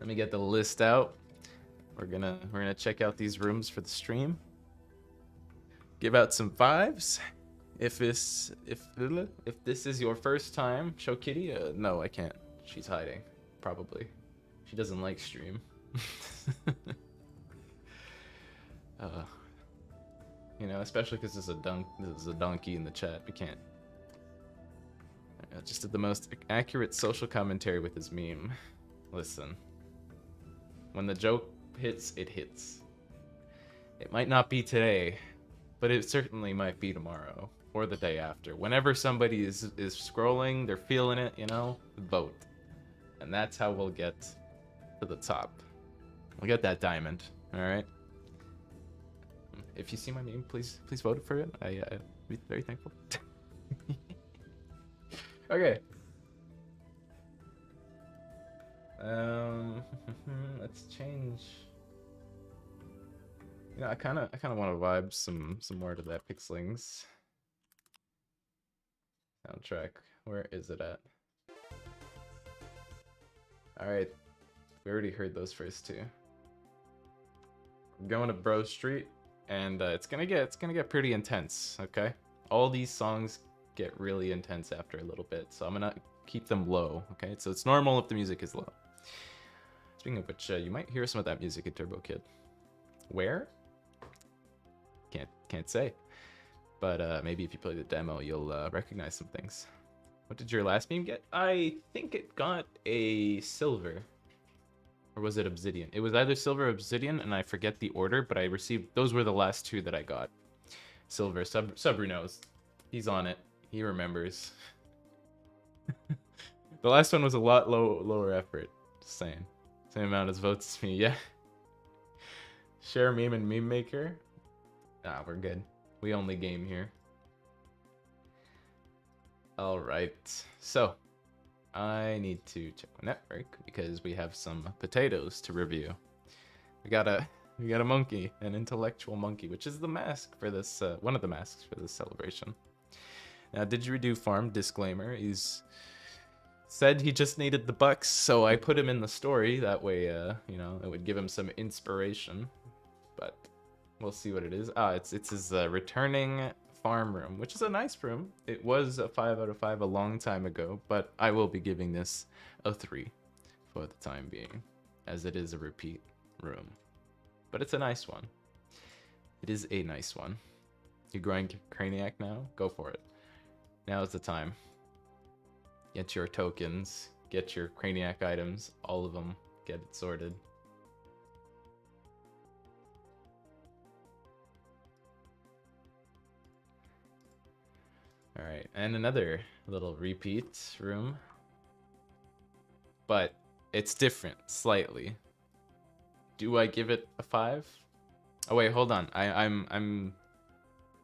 Let me get the list out. We're gonna check out these rooms for the stream. Give out some fives. If this is your first time, show Kitty. No, I can't. She's hiding, probably. She doesn't like stream. You know, especially because there's a donkey in the chat. We can't. Just did the most accurate social commentary with his meme. Listen, when the joke hits, it hits. It might not be today, but it certainly might be tomorrow or the day after. Whenever somebody is scrolling, they're feeling it, you know, vote. And that's how we'll get to the top. We'll get that diamond, all right? If you see my meme, please vote for it. I'd be very thankful. Okay. Let's change. You know, I kind of want to vibe some more to that Pixlings soundtrack. Where is it at? All right, we already heard those first two. I'm going to Bro Street, and it's gonna get pretty intense. Okay, all these songs get really intense after a little bit, so I'm gonna keep them low. Okay, so it's normal if the music is low. Speaking of which, you might hear some of that music in Turbo Kid. Where? Can't say. But maybe if you play the demo, you'll recognize some things. What did your last meme get? I think it got a silver. Or was it obsidian? It was either silver or obsidian, and I forget the order, but I received... Those were the last two that I got. Silver. Subru knows. He's on it. He remembers. The last one was a lot lower effort. Just saying. Same amount as votes as me, yeah. Share meme and meme maker. Nah, we're good. We only game here. Alright. So, I need to check my network because we have some potatoes to review. We got a monkey, an intellectual monkey, which is the mask for this, one of the masks for this celebration. Now, Didgeridoo Farm, disclaimer, he's said he just needed the bucks, so I put him in the story. That way, you know, it would give him some inspiration. But we'll see what it is. It's his returning farm room, which is a nice room. It was a 5 out of 5 a long time ago, but I will be giving this a 3 for the time being, as it is a repeat room. But it's a nice one. It is a nice one. You grind Craniac now? Go for it. Now is the time. Get your tokens, get your Craniac items, all of them, get it sorted. Alright, and another little repeat room. But it's different, slightly. Do I give it a 5? Oh wait, hold on. I'm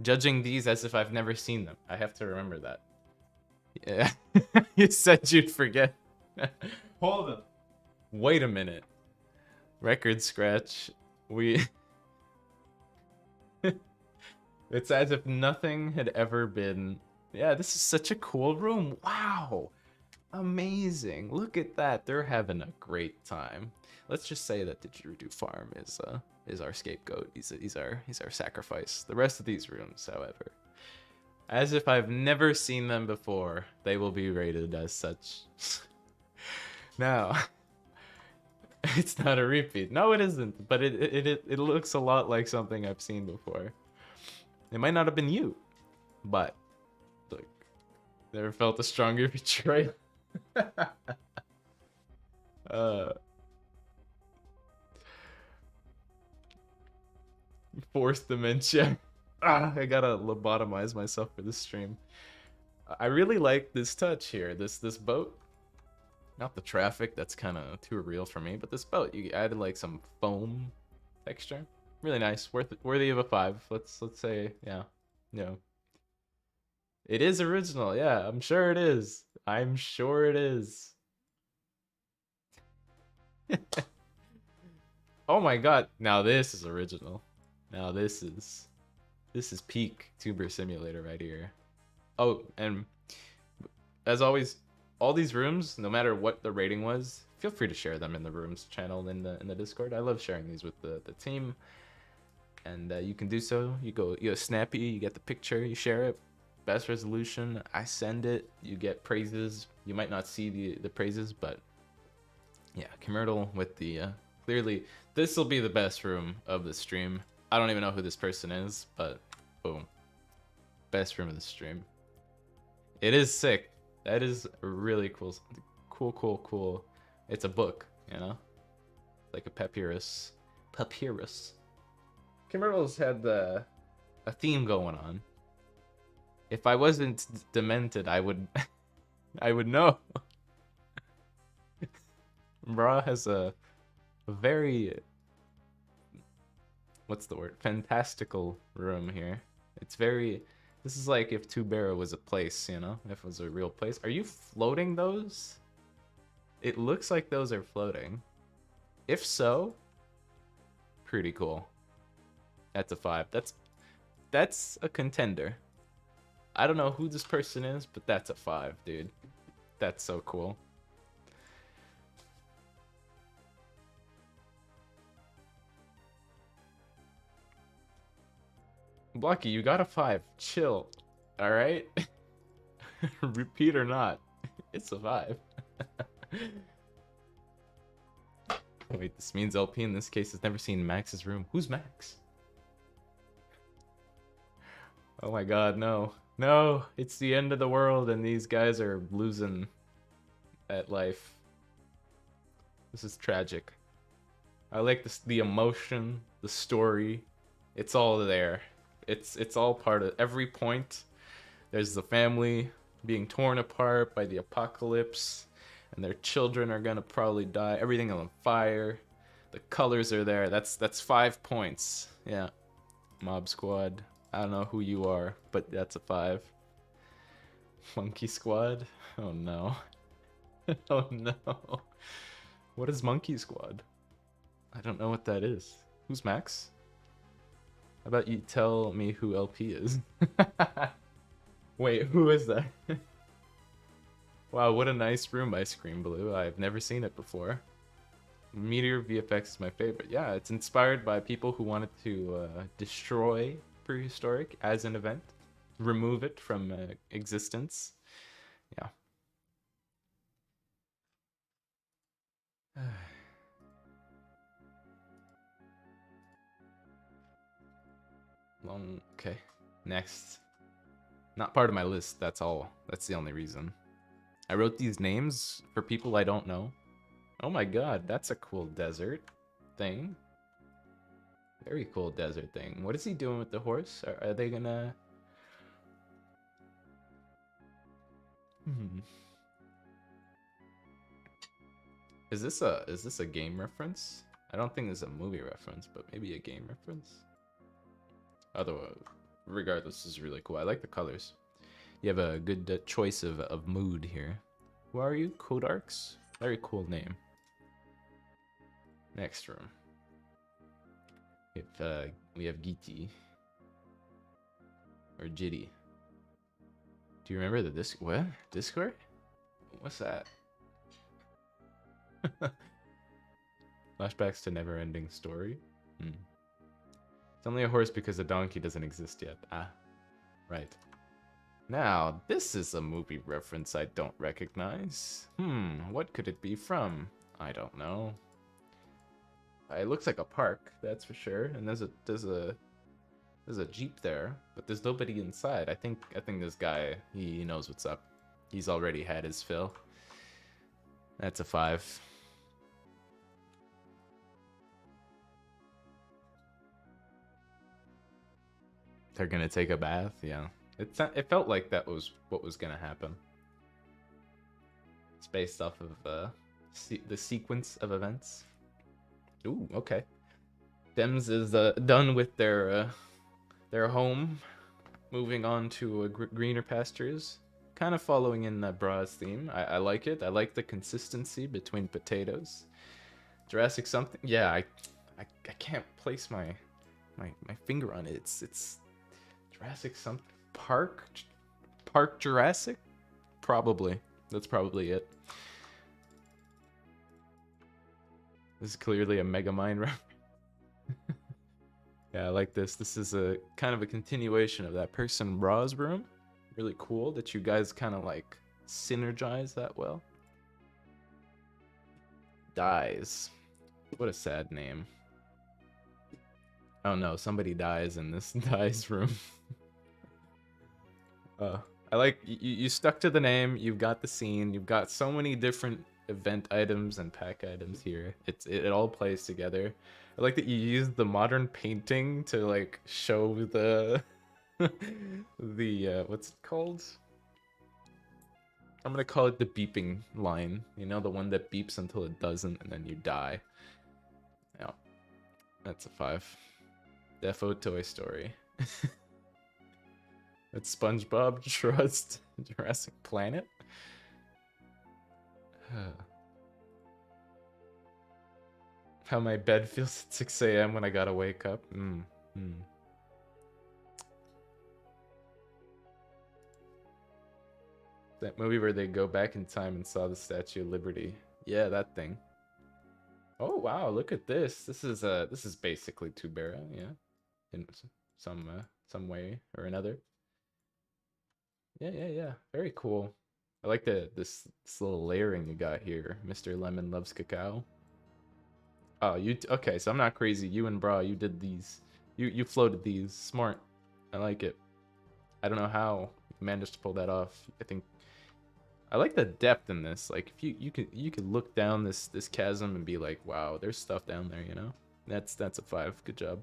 judging these as if I've never seen them. I have to remember that. Yeah. You said you'd forget. Hold on. Wait a minute. Record scratch. It's as if nothing had ever been... Yeah, this is such a cool room. Wow. Amazing. Look at that. They're having a great time. Let's just say that Didgeridoo Farm is our scapegoat. He's our sacrifice. The rest of these rooms, however, as if I've never seen them before, they will be rated as such. Now, it's not a repeat. No, it isn't. But it looks a lot like something I've seen before. It might not have been you, but look, never felt a stronger betrayal. Forced dementia. I gotta lobotomize myself for this stream. I really like this touch here. This boat. Not the traffic, that's kind of too real for me, but this boat, you added like some foam texture. Really nice, worthy of a 5. Let's say, yeah. It is original, yeah. I'm sure it is. I'm sure it is. Oh my god! Now this is original. Now this is peak Tuber Simulator right here. Oh, and as always, all these rooms, no matter what the rating was, feel free to share them in the rooms channel in the Discord. I love sharing these with the team. And you can do so. You go Snappy, you get the picture, you share it. Best resolution, I send it. You get praises. You might not see the praises, but yeah, Commercial with the clearly this will be the best room of the stream. I don't even know who this person is, but boom, best room of the stream. It is sick. That is really cool. Cool. It's a book, you know, like a papyrus. Kimmerl's had a theme going on. If I wasn't demented, I would know. Bra has a very, what's the word? Fantastical room here. It's very, this is like if Tubera was a place, you know? If it was a real place. Are you floating those? It looks like those are floating. If so, pretty cool. That's a 5. That's a contender. I don't know who this person is, but that's a 5, dude. That's so cool. Blocky, you got a 5. Chill. Alright? Repeat or not, it's a 5. Wait, this means LP in this case has never seen Max's room. Who's Max? Oh my god, no. No, it's the end of the world and these guys are losing at life. This is tragic. I like this, the emotion, the story. It's all there. It's all part of every point. There's the family being torn apart by the apocalypse, and their children are gonna probably die. Everything on fire. The colors are there. That's 5 points. Yeah. Mob Squad. I don't know who you are, but that's a 5. Monkey Squad? Oh no. Oh no. What is Monkey Squad? I don't know what that is. Who's Max? How about you tell me who LP is? Wait, who is that? Wow, what a nice room by Scream Blue. I've never seen it before. Meteor VFX is my favorite. Yeah, it's inspired by people who wanted to destroy Prehistoric as an event. Remove it from existence. Yeah. Long. Okay. Next. Not part of my list, that's all. That's the only reason. I wrote these names for people I don't know. Oh my god, that's a cool desert thing. Very cool desert thing. What is he doing with the horse? Are they gonna... Is this a game reference? I don't think this is a movie reference, but maybe a game reference? Otherwise, regardless, this is really cool. I like the colors. You have a good choice of mood here. Who are you? Codarks? Very cool name. Next room. We have Giti. Or Jitty. Do you remember the disc? What? Discord? What's that? Flashbacks to never-ending story? It's only a horse because a donkey doesn't exist yet. Ah, right. Now, this is a movie reference I don't recognize. What could it be from? I don't know. It looks like a park, that's for sure. And there's a Jeep there, but there's nobody inside. I think this guy, he knows what's up. He's already had his fill. That's a 5. They're gonna take a bath, yeah. It felt like that was what was gonna happen. It's based off of the sequence of events. Ooh, okay. Dems is done with their home, moving on to greener pastures. Kind of following in Bra's theme. I like it. I like the consistency between potatoes. Jurassic something. Yeah, I can't place my finger on it. It's Jurassic something. Park Jurassic? Probably. That's probably it. This is clearly a Megamind reference. Yeah, I like this. This is a kind of a continuation of that person Bra's room. Really cool that you guys kind of like synergize that well. Dies. What a sad name. Oh no, somebody dies in this Dies room. I like you stuck to the name. You've got the scene. You've got so many different event items and pack items here. It all plays together. I like that you use the modern painting to like show the the what's it called? I'm gonna call it the beeping line. You know, the one that beeps until it doesn't, and then you die. Yeah, that's a 5. Defo Toy Story. That's SpongeBob Trust Jurassic Planet. How my bed feels at 6 a.m. when I gotta wake up. That movie where they go back in time and saw the Statue of Liberty. Yeah, that thing. Oh wow, look at this. This is basically Tubera, yeah. In some way or another. Yeah. Very cool. I like this little layering you got here. Mr. Lemon loves cacao. Oh, okay, so I'm not crazy. You and Bra, you did these. You floated these. Smart. I like it. I don't know how you managed to pull that off. I like the depth in this. Like if you could look down this chasm and be like, wow, there's stuff down there, you know? That's a 5. Good job.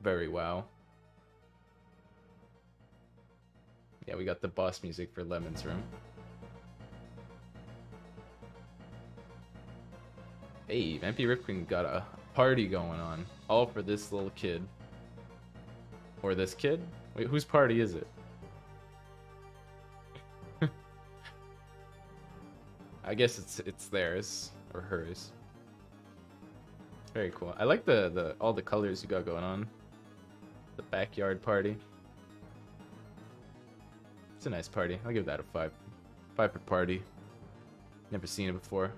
Very wow. Yeah, we got the boss music for Lemon's room. Hey, Vampy Ripken got a party going on. All for this little kid. Or this kid? Wait, whose party is it? I guess it's theirs or hers. Very cool. I like the all the colors you got going on. The backyard party. It's a nice party. I'll give that a 5. 5 for party. Never seen it before.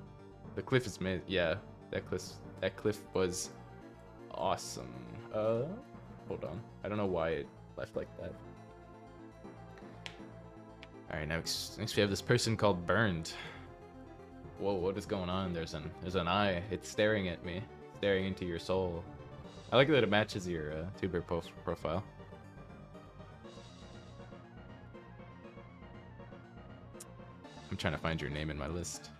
The cliff is made. Yeah, that cliff was awesome. Hold on. I don't know why it left like that. All right, next we have this person called Burned. Whoa, what is going on? There's an eye. It's staring at me, staring into your soul. I like that it matches your tuber profile. I'm trying to find your name in my list.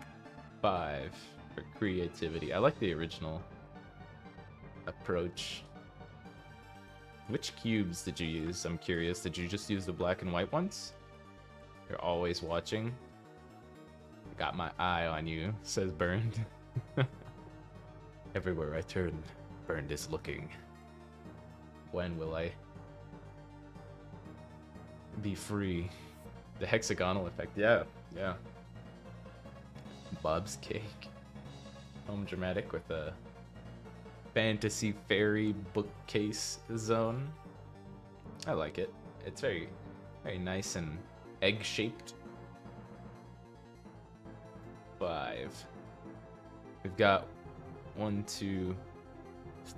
5 for creativity. I like the original approach. Which cubes did you use? I'm curious. Did you just use the black and white ones? You're always watching. Got my eye on you, says Burned. Everywhere I turn, Burned is looking. When will I be free? The hexagonal effect. Yeah. Bob's Cake. Home dramatic with a fantasy fairy bookcase zone. I like it. It's very nice and egg-shaped. 5. We've got 1, 2,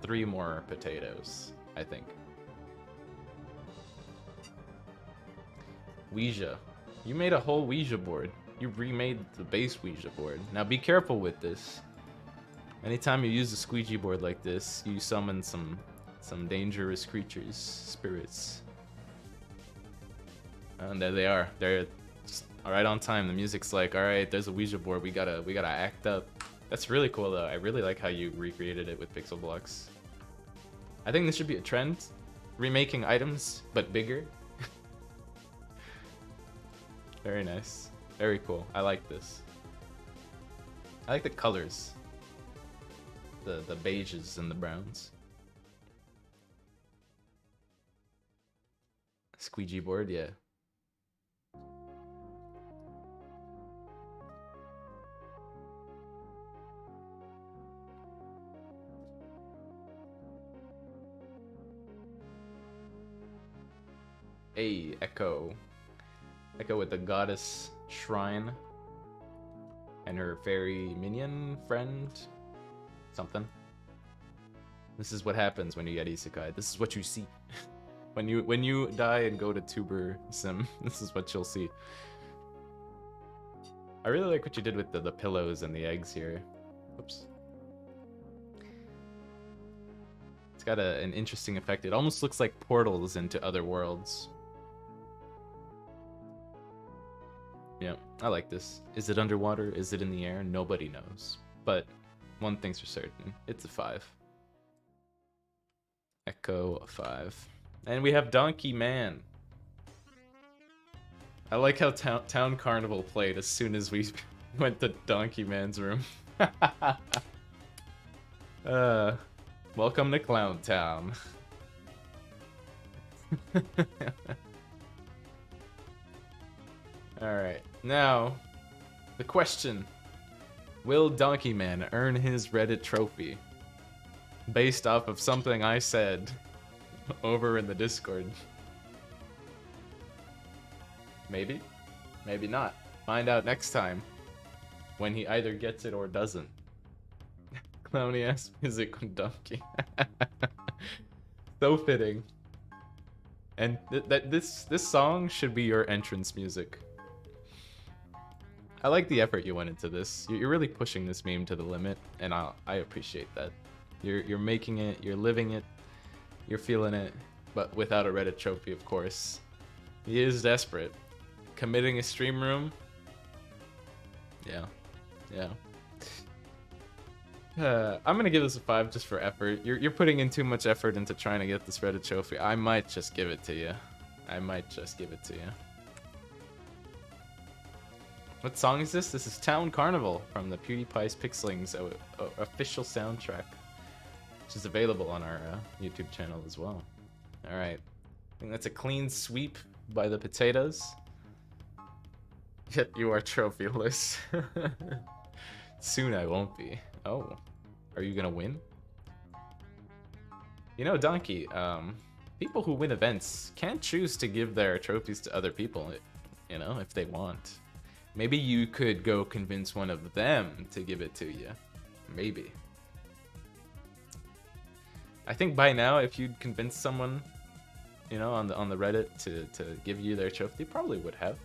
3 more potatoes, I think. Ouija. You made a whole Ouija board. You remade the base Ouija board. Now be careful with this. Anytime you use a squeegee board like this, you summon some dangerous creatures, spirits. And there they are. They're just right on time. The music's like, all right, there's a Ouija board. We gotta act up. That's really cool though. I really like how you recreated it with pixel blocks. I think this should be a trend. Remaking items, but bigger. Very nice. Very cool. I like this. I like the colors. The beiges and the browns. Squeegee board, yeah. Hey, Echo. Echo with the goddess shrine. And her fairy minion friend. Something. This is what happens when you get isekai. This is what you see. when you die and go to Tuber Sim, this is what you'll see. I really like what you did with the pillows and the eggs here. Oops. It's got an interesting effect. It almost looks like portals into other worlds. Yeah, I like this. Is it underwater? Is it in the air? Nobody knows. But one thing's for certain. It's a 5. Echo a 5. And we have Donkey Man. I like how Town Carnival played as soon as we went to Donkey Man's room. Welcome to Clown Town. Alright, now, the question. Will Donkey Man earn his Reddit trophy? Based off of something I said over in the Discord. Maybe. Maybe not. Find out next time. When he either gets it or doesn't. Clowny ass music on Donkey. So fitting. And this song should be your entrance music. I like the effort you went into this. You're really pushing this meme to the limit, and I appreciate that. You're making it, you're living it, you're feeling it, but without a Reddit trophy, of course. He is desperate. Committing a stream room? Yeah. I'm gonna give this a 5 just for effort. You're putting in too much effort into trying to get this Reddit trophy. I might just give it to you. What song is this? This is Town Carnival from the PewDiePie's Pixlings official soundtrack, which is available on our YouTube channel as well. Alright. I think that's a clean sweep by the potatoes. Yet you are trophyless. Soon I won't be. Oh. Are you gonna win? You know, Donkey, people who win events can't choose to give their trophies to other people, you know, if they want. Maybe you could go convince one of them to give it to you. Maybe. I think by now, if you'd convince someone, you know, on the Reddit to give you their trophy, they probably would have.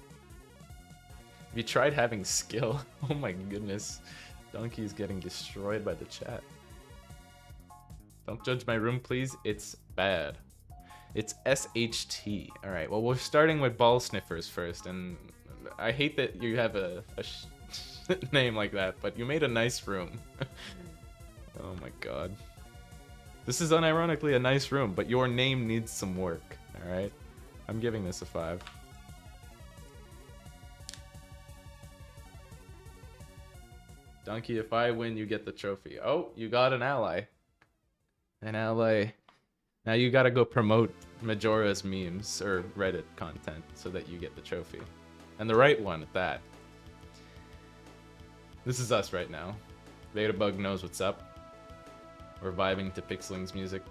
Have you tried having skill? Oh my goodness. Donkey's getting destroyed by the chat. Don't judge my room, please. It's bad. It's SHT. Alright, well, we're starting with ball sniffers first, and I hate that you have a name like that, but you made a nice room. Oh my god. This is unironically a nice room, but your name needs some work, alright? I'm giving this a 5. Donkey, if I win, you get the trophy. Oh, you got an ally. An ally. Now you gotta go promote Majora's memes or Reddit content so that you get the trophy. And the right one at that. This is us right now. Vetabug knows what's up. We're vibing to Pixling's music.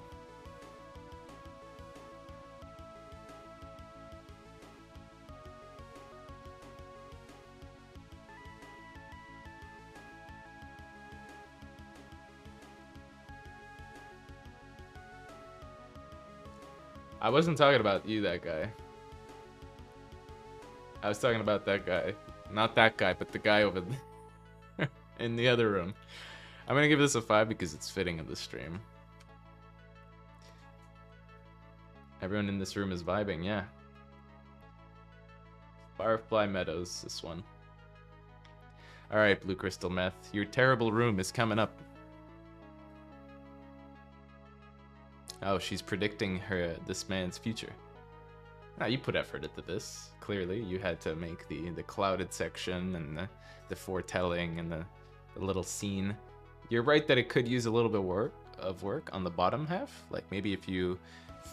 I wasn't talking about you, that guy. I was talking about that guy. Not that guy, but the guy over there in the other room. I'm gonna give this a 5 because it's fitting of the stream. Everyone in this room is vibing, yeah. Firefly Meadows, this one. Alright, Blue Crystal Meth. Your terrible room is coming up. Oh, she's predicting this man's future. Now, you put effort into this. Clearly, you had to make the clouded section and the foretelling and the little scene. You're right that it could use a little bit of work on the bottom half. Like maybe if you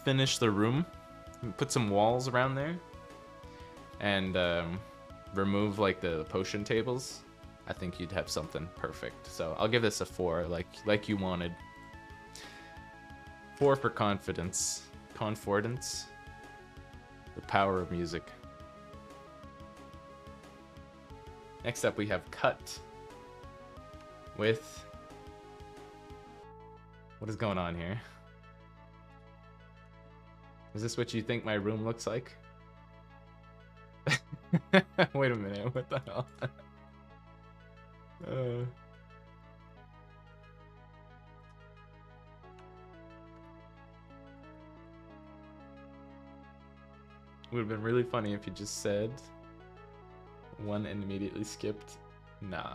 finish the room, put some walls around there, and remove like the potion tables, I think you'd have something perfect. So I'll give this a 4, like you wanted. 4 for confidence. Confordance. The power of music. Next up we have Cut. With... What is going on here? Is this what you think my room looks like? Wait a minute, what the hell? Would have been really funny if you just said 1 and immediately skipped. Nah.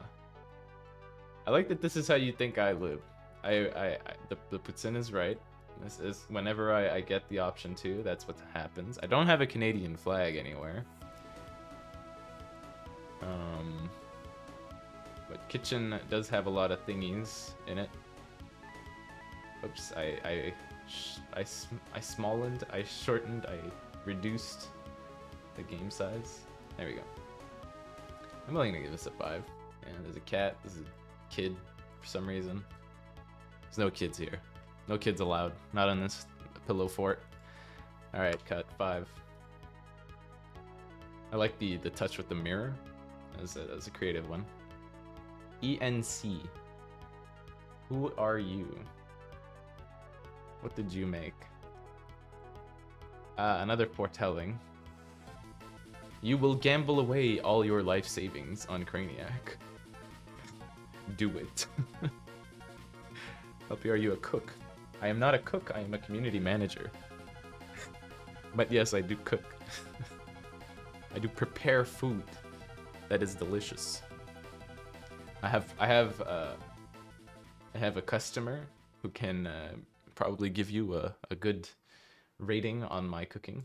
I like that this is how you think I live. The Putsin is right. This is whenever I get the option to, that's what happens. I don't have a Canadian flag anywhere. But kitchen does have a lot of thingies in it. Oops, I smallened, I shortened, I reduced the game size. There we go. I'm willing to give this a 5. Yeah, there's a cat. This is kid for some reason. There's no kids here. No kids allowed. Not on this pillow fort. Alright, cut 5. I like the touch with the mirror as a creative one. ENC. Who are you? What did you make? Another foretelling. You will gamble away all your life savings on Craniac. Do it. LP, are you a cook? I am not a cook, I am a community manager. But yes, I do cook. I do prepare food that is delicious. I have a customer who can probably give you a good rating on my cooking.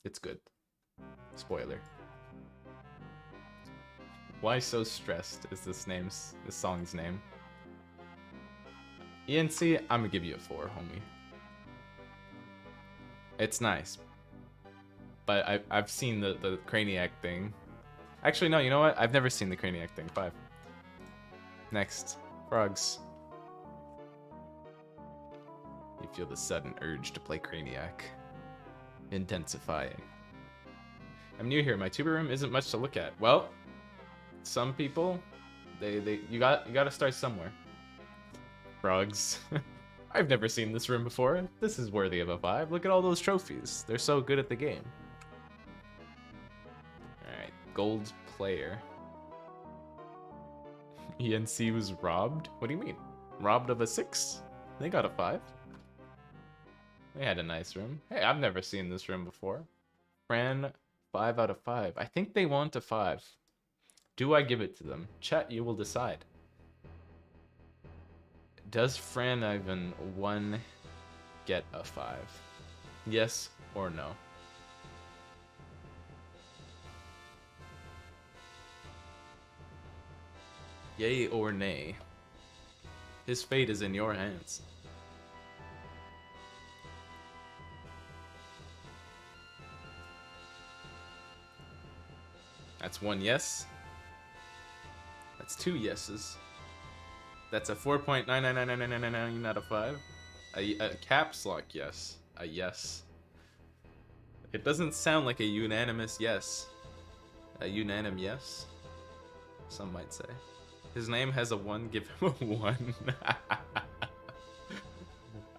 It's good. Spoiler. Why so stressed is this song's name? ENC, I'm gonna give you a 4, homie. It's nice. But I've seen the Craniac thing. Actually, no, you know what? I've never seen the Craniac thing. 5. Next. Frogs. You feel the sudden urge to play Craniac. Intensifying. I'm new here. My tuber room isn't much to look at. Well, some people, you gotta start somewhere. Frogs. I've never seen this room before. This is worthy of a 5. Look at all those trophies. They're so good at the game. Alright, gold player. ENC was robbed? What do you mean? Robbed of a 6? They got a 5. They had a nice room. Hey, I've never seen this room before. Fran, 5 out of 5. I think they want a 5. Do I give it to them? Chat, you will decide. Does Fran Ivan 1 get a 5? Yes or no? Yay or nay? His fate is in your hands. That's 1 yes. That's 2 yeses. That's a 4.9999999 out of 5. A caps lock yes. A yes. It doesn't sound like a unanimous yes. A unanimous yes? Some might say. His name has a 1, give him a 1.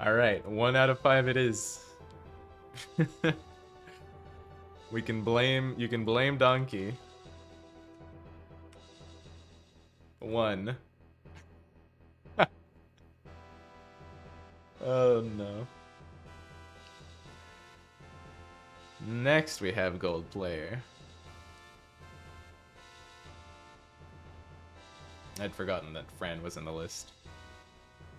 Alright, 1 out of 5 it is. You can blame Donkey. 1. Oh no. Next we have gold player. I'd forgotten that Fran was in the list.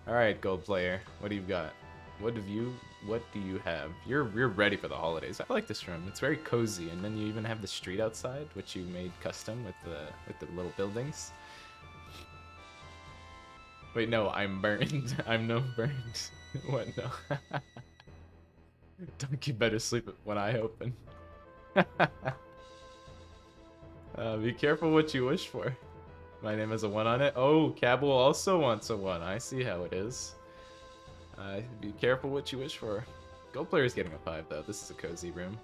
Alright, gold player. What do you got? What do you have? You're ready for the holidays. I like this room. It's very cozy, and then you even have the street outside, which you made custom with the little buildings. Wait, no, I'm burned. I'm no burned. What, no? Donkey better sleep when I open. Be careful what you wish for. My name has a 1 on it. Oh, Cabal also wants a 1. I see how it is. Be careful what you wish for. Gold player is getting a 5, though. This is a cozy room.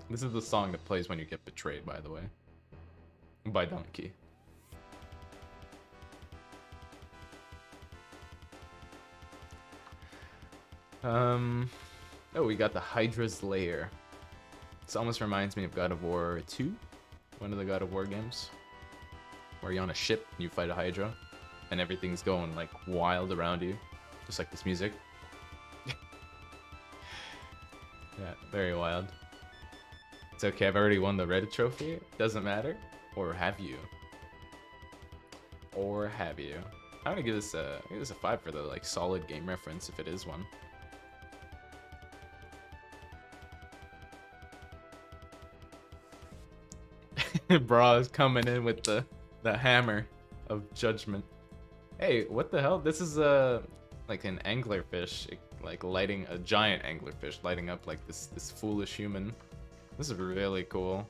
This is the song that plays when you get betrayed, by the way. By Donkey. Oh, we got the Hydra's Lair. This almost reminds me of God of War 2, one of the God of War games, where you're on a ship and you fight a Hydra, and everything's going like wild around you, just like this music. Yeah, very wild. It's okay, I've already won the Reddit trophy. Doesn't matter. Or have you? Or have you? I'm gonna give this a 5 for the like solid game reference if it is one. Bra is coming in with the hammer of judgment. Hey, what the hell? This is like an anglerfish, like lighting a giant anglerfish, lighting up like this foolish human. This is really cool.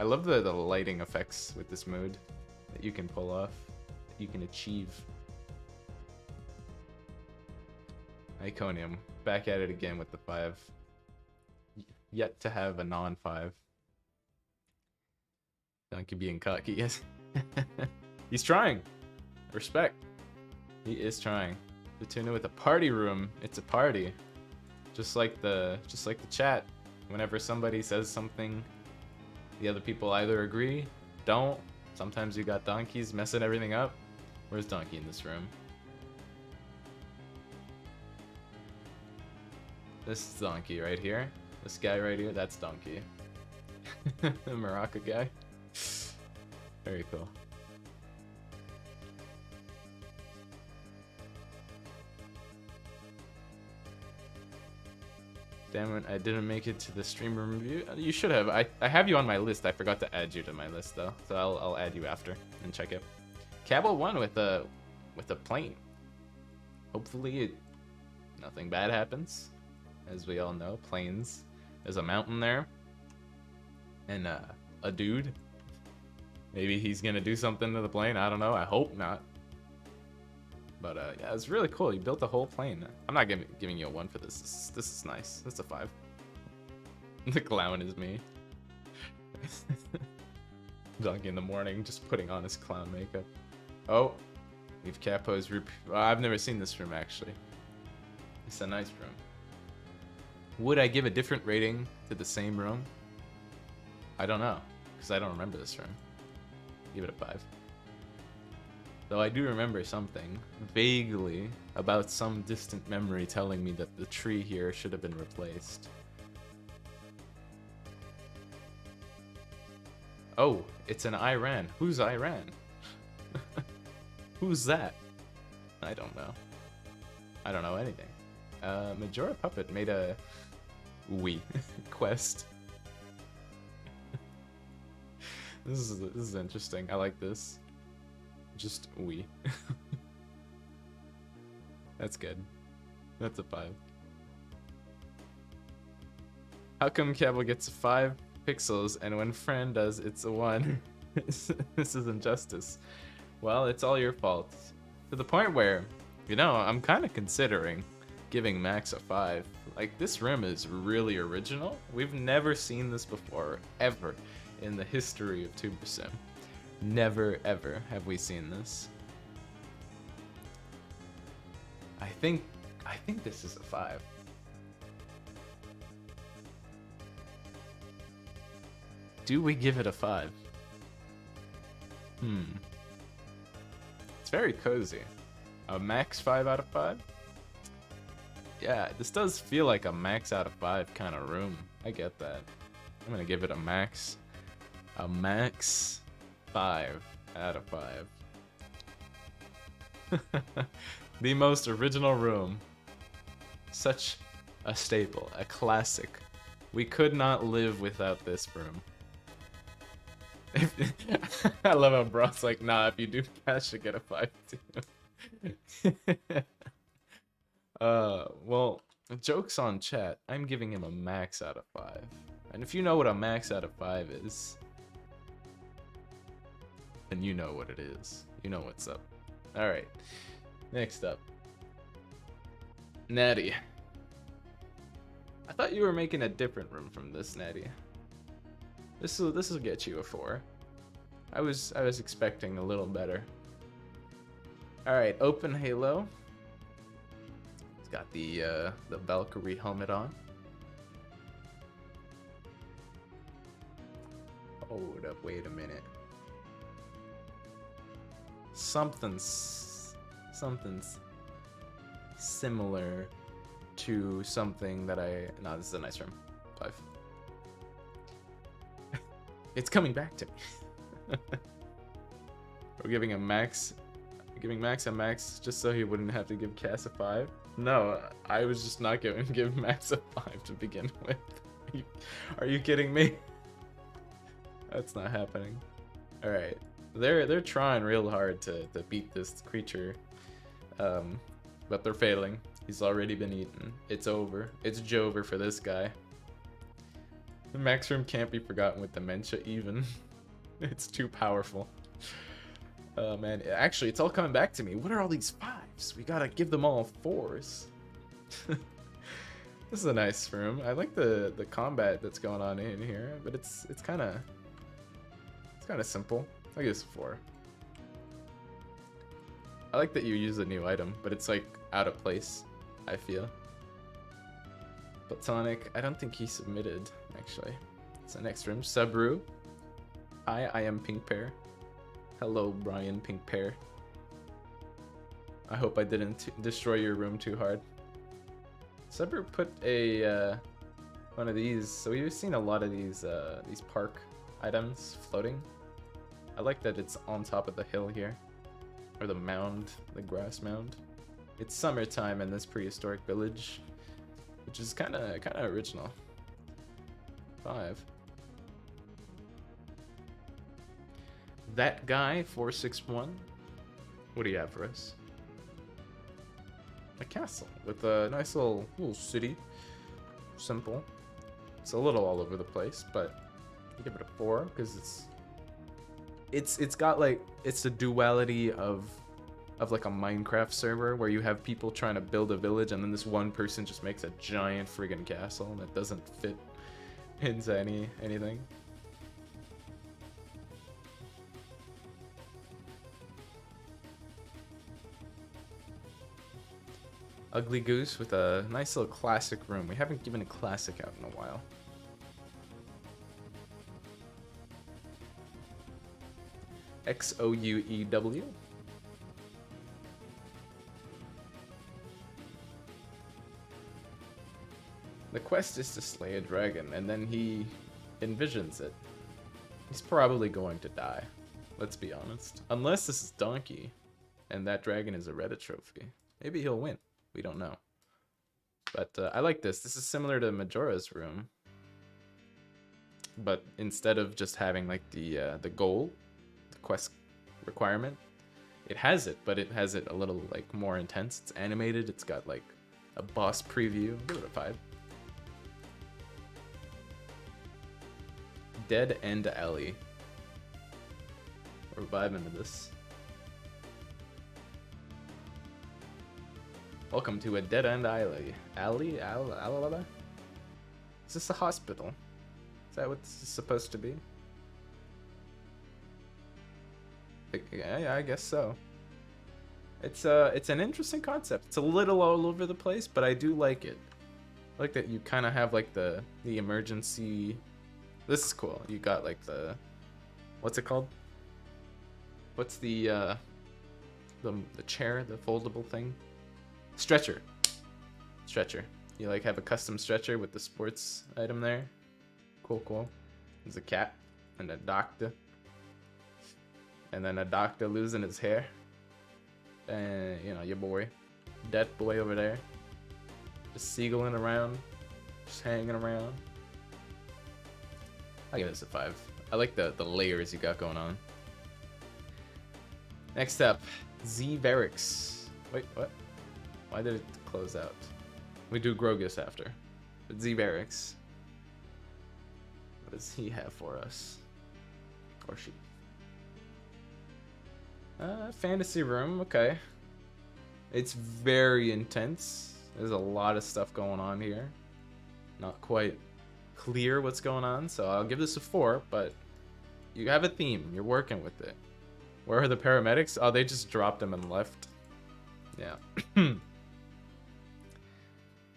I love the lighting effects with this mode that you can pull off, that you can achieve. Iconium, back at it again with the 5. Yet to have a non-5. Donkey being cocky, yes. He's trying. Respect. He is trying. To tune in with a party room. It's a party. Just like the chat. Whenever somebody says something, the other people either agree, don't. Sometimes you got donkeys messing everything up. Where's Donkey in this room? This is Donkey right here. This guy right here, that's Donkey. The Maraca guy. Very cool. Damn it, I didn't make it to the stream review. You should have. I have you on my list. I forgot to add you to my list though. So I'll add you after and check it. Cabal won with a plane. Hopefully nothing bad happens. As we all know, planes. There's a mountain there. And a dude. Maybe he's gonna do something to the plane. I don't know. I hope not. But yeah, it's really cool. You built a whole plane. I'm not giving you a 1 for this. This is nice. That's a 5. The clown is me. Donkey in the morning, just putting on his clown makeup. Oh, we've Capo's room. I've never seen this room actually. It's a nice room. Would I give a different rating to the same room? I don't know, because I don't remember this room. Give it a 5. Though I do remember something, vaguely, about some distant memory telling me that the tree here should have been replaced. Oh, it's an Iran. Who's Iran? Who's that? I don't know. I don't know anything. Majora Puppet made a Wii quest. This is interesting. I like this. Just Wii. That's good. That's a 5. How come Cabal gets 5 pixels and when Fran does, it's a 1? This is injustice. Well, it's all your fault. To the point where, you know, I'm kind of considering giving Max a 5. Like, this room is really original. We've never seen this before, ever, in the history of Tuber Sim. Never, ever have we seen this. I think this is a 5. Do we give it a 5? It's very cozy. A max 5 out of 5? Yeah, this does feel like a max out of 5 kind of room. I get that. I'm gonna give it a max 5 out of 5. The most original room. Such a staple, a classic. We could not live without this room. I love how Bro's like, nah, if you do cash, should get a 5 too. Well, joke's on chat. I'm giving him a max out of 5. And if you know what a max out of 5 is, then you know what it is. You know what's up. Alright. Next up. Natty. I thought you were making a different room from this, Natty. This will get you a 4. I was expecting a little better. Alright, open Halo. It's got the Valkyrie helmet on. Hold up, wait a minute. Something's similar to something that no, this is a nice room. 5. It's coming back to me. We're giving Max a max just so he wouldn't have to give Cass a 5. No, I was just not going to give Max a 5 to begin with. Are you kidding me? That's not happening. All right, they're trying real hard to beat this creature, but they're failing. He's already been eaten. It's over. It's Jover for this guy. The max room can't be forgotten with dementia even. It's too powerful. Oh man, actually it's all coming back to me. What are all these 5s? We gotta give them all 4s. This is a nice room. I like the combat that's going on in here, but it's kind of simple. I guess 4. I like that you use a new item, but it's like out of place, I feel. Platonic, I don't think he submitted, actually. It's the next room. Subru. Hi, I am Pink Pear. Hello, Brian Pink Pear. I hope I didn't destroy your room too hard. Subru put a one of these. So we've seen a lot of these park items floating. I like that it's on top of the hill here, or the mound, the grass mound. It's summertime in this prehistoric village, which is kind of original. 5. That guy 461. What do you have for us? A castle with a nice little city. Simple. It's a little all over the place, but I give it a 4 because it's got like, it's the duality of like a Minecraft server where you have people trying to build a village and then this one person just makes a giant friggin' castle that doesn't fit into anything. Ugly Goose with a nice little classic room. We haven't given a classic out in a while. XOUEW. The quest is to slay a dragon, and then he envisions it. He's probably going to die. Let's be honest. Unless this is Donkey, and that dragon is a Reddit trophy. Maybe he'll win. We don't know. But I like this. This is similar to Majora's room. But instead of just having like the goal, the quest requirement, it has it, but it has it a little like more intense. It's animated. It's got like a boss preview. Give it a 5. Dead End Alley. We're vibing into this. Welcome to a dead end alley. Is this a hospital? Is that what this is supposed to be? Yeah, I guess so. It's an interesting concept. It's a little all over the place, but I do like it. I like that you kind of have like the emergency. This is cool. You got like the, what's it called? What's the chair, the foldable thing? Stretcher. You like have a custom stretcher with the sports item there. Cool. There's a cat and a doctor. And then a doctor losing his hair. And you know, your boy. That boy over there. Just seagulling around. Just hanging around. I give this a 5. I like the layers you got going on. Next up, Z-Varix. Wait, what? Why did it close out? We do Grogus after. But Z-Varix. What does he have for us? Or she? Fantasy room, okay. It's very intense. There's a lot of stuff going on here. Not quite clear what's going on, so I'll give this a 4, but you have a theme. You're working with it. Where are the paramedics? Oh, they just dropped them and left. Yeah.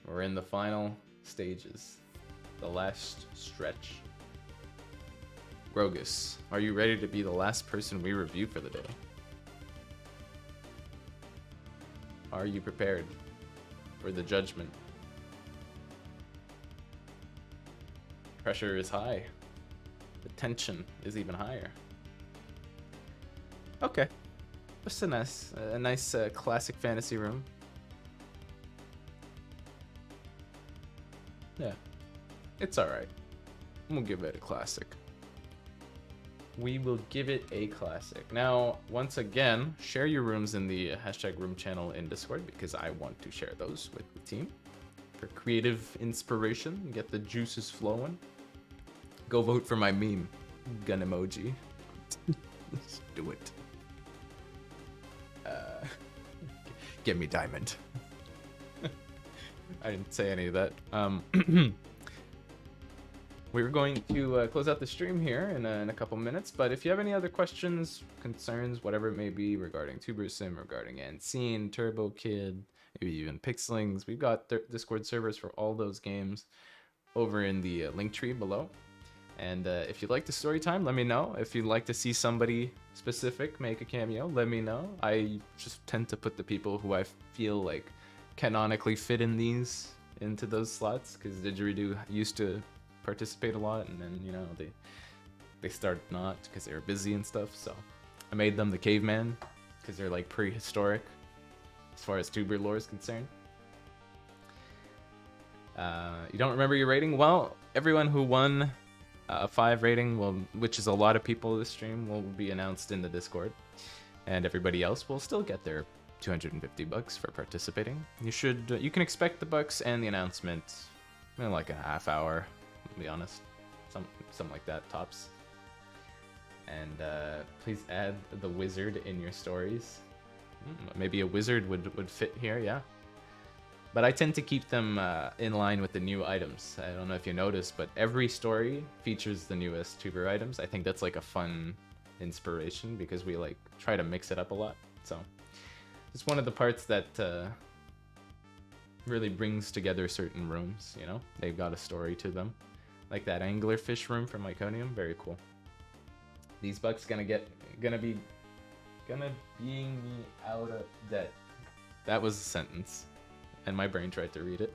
We're in the final stages. The last stretch. Grogus, are you ready to be the last person we review for the day? Are you prepared for the judgment? Pressure is high. The tension is even higher. Okay. Just a nice classic fantasy room. Yeah. It's alright. We'll give it a classic. We will give it a classic. Now, once again, share your rooms in the hashtag room channel in Discord because I want to share those with the team for creative inspiration and get the juices flowing. Go vote for my meme. Gun emoji. Let's do it. Give me diamond. I didn't say any of that. We're going to close out the stream here in a couple minutes, but if you have any other questions, concerns, whatever it may be regarding Tuber Sim, regarding Unseen, Turbo Kid, maybe even Pixelings, we've got Discord servers for all those games over in the link tree below. And if you'd like the story time, let me know. If you'd like to see somebody specific make a cameo, let me know. I just tend to put the people who I feel like canonically fit in these into those slots, because Didgeridoo used to participate a lot, and then, you know, they started not because they were busy and stuff. So I made them the caveman because they're like prehistoric as far as tuber lore is concerned. You don't remember your rating? Well, everyone who won a 5 rating, will, which is a lot of people this stream, will be announced in the Discord, and everybody else will still get their $250 for participating. You can expect the bucks and the announcement in like a half hour, to be honest, something like that tops. And please add the wizard in your stories. Maybe a wizard would fit here, yeah. But I tend to keep them in line with the new items. I don't know if you noticed, but every story features the newest tuber items. I think that's like a fun inspiration because we like try to mix it up a lot. So it's one of the parts that really brings together certain rooms, you know? They've got a story to them. Like that anglerfish room from Iconium, very cool. These bucks gonna being me out of debt. That was a sentence, and my brain tried to read it.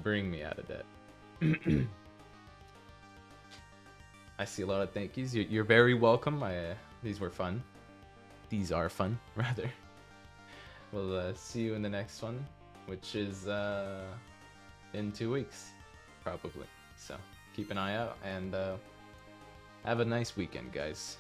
Bring me out of debt. I see a lot of thank yous. You're very welcome. These were fun. These are fun, rather. We'll see you in the next one, which is in 2 weeks, probably. So keep an eye out, and have a nice weekend, guys.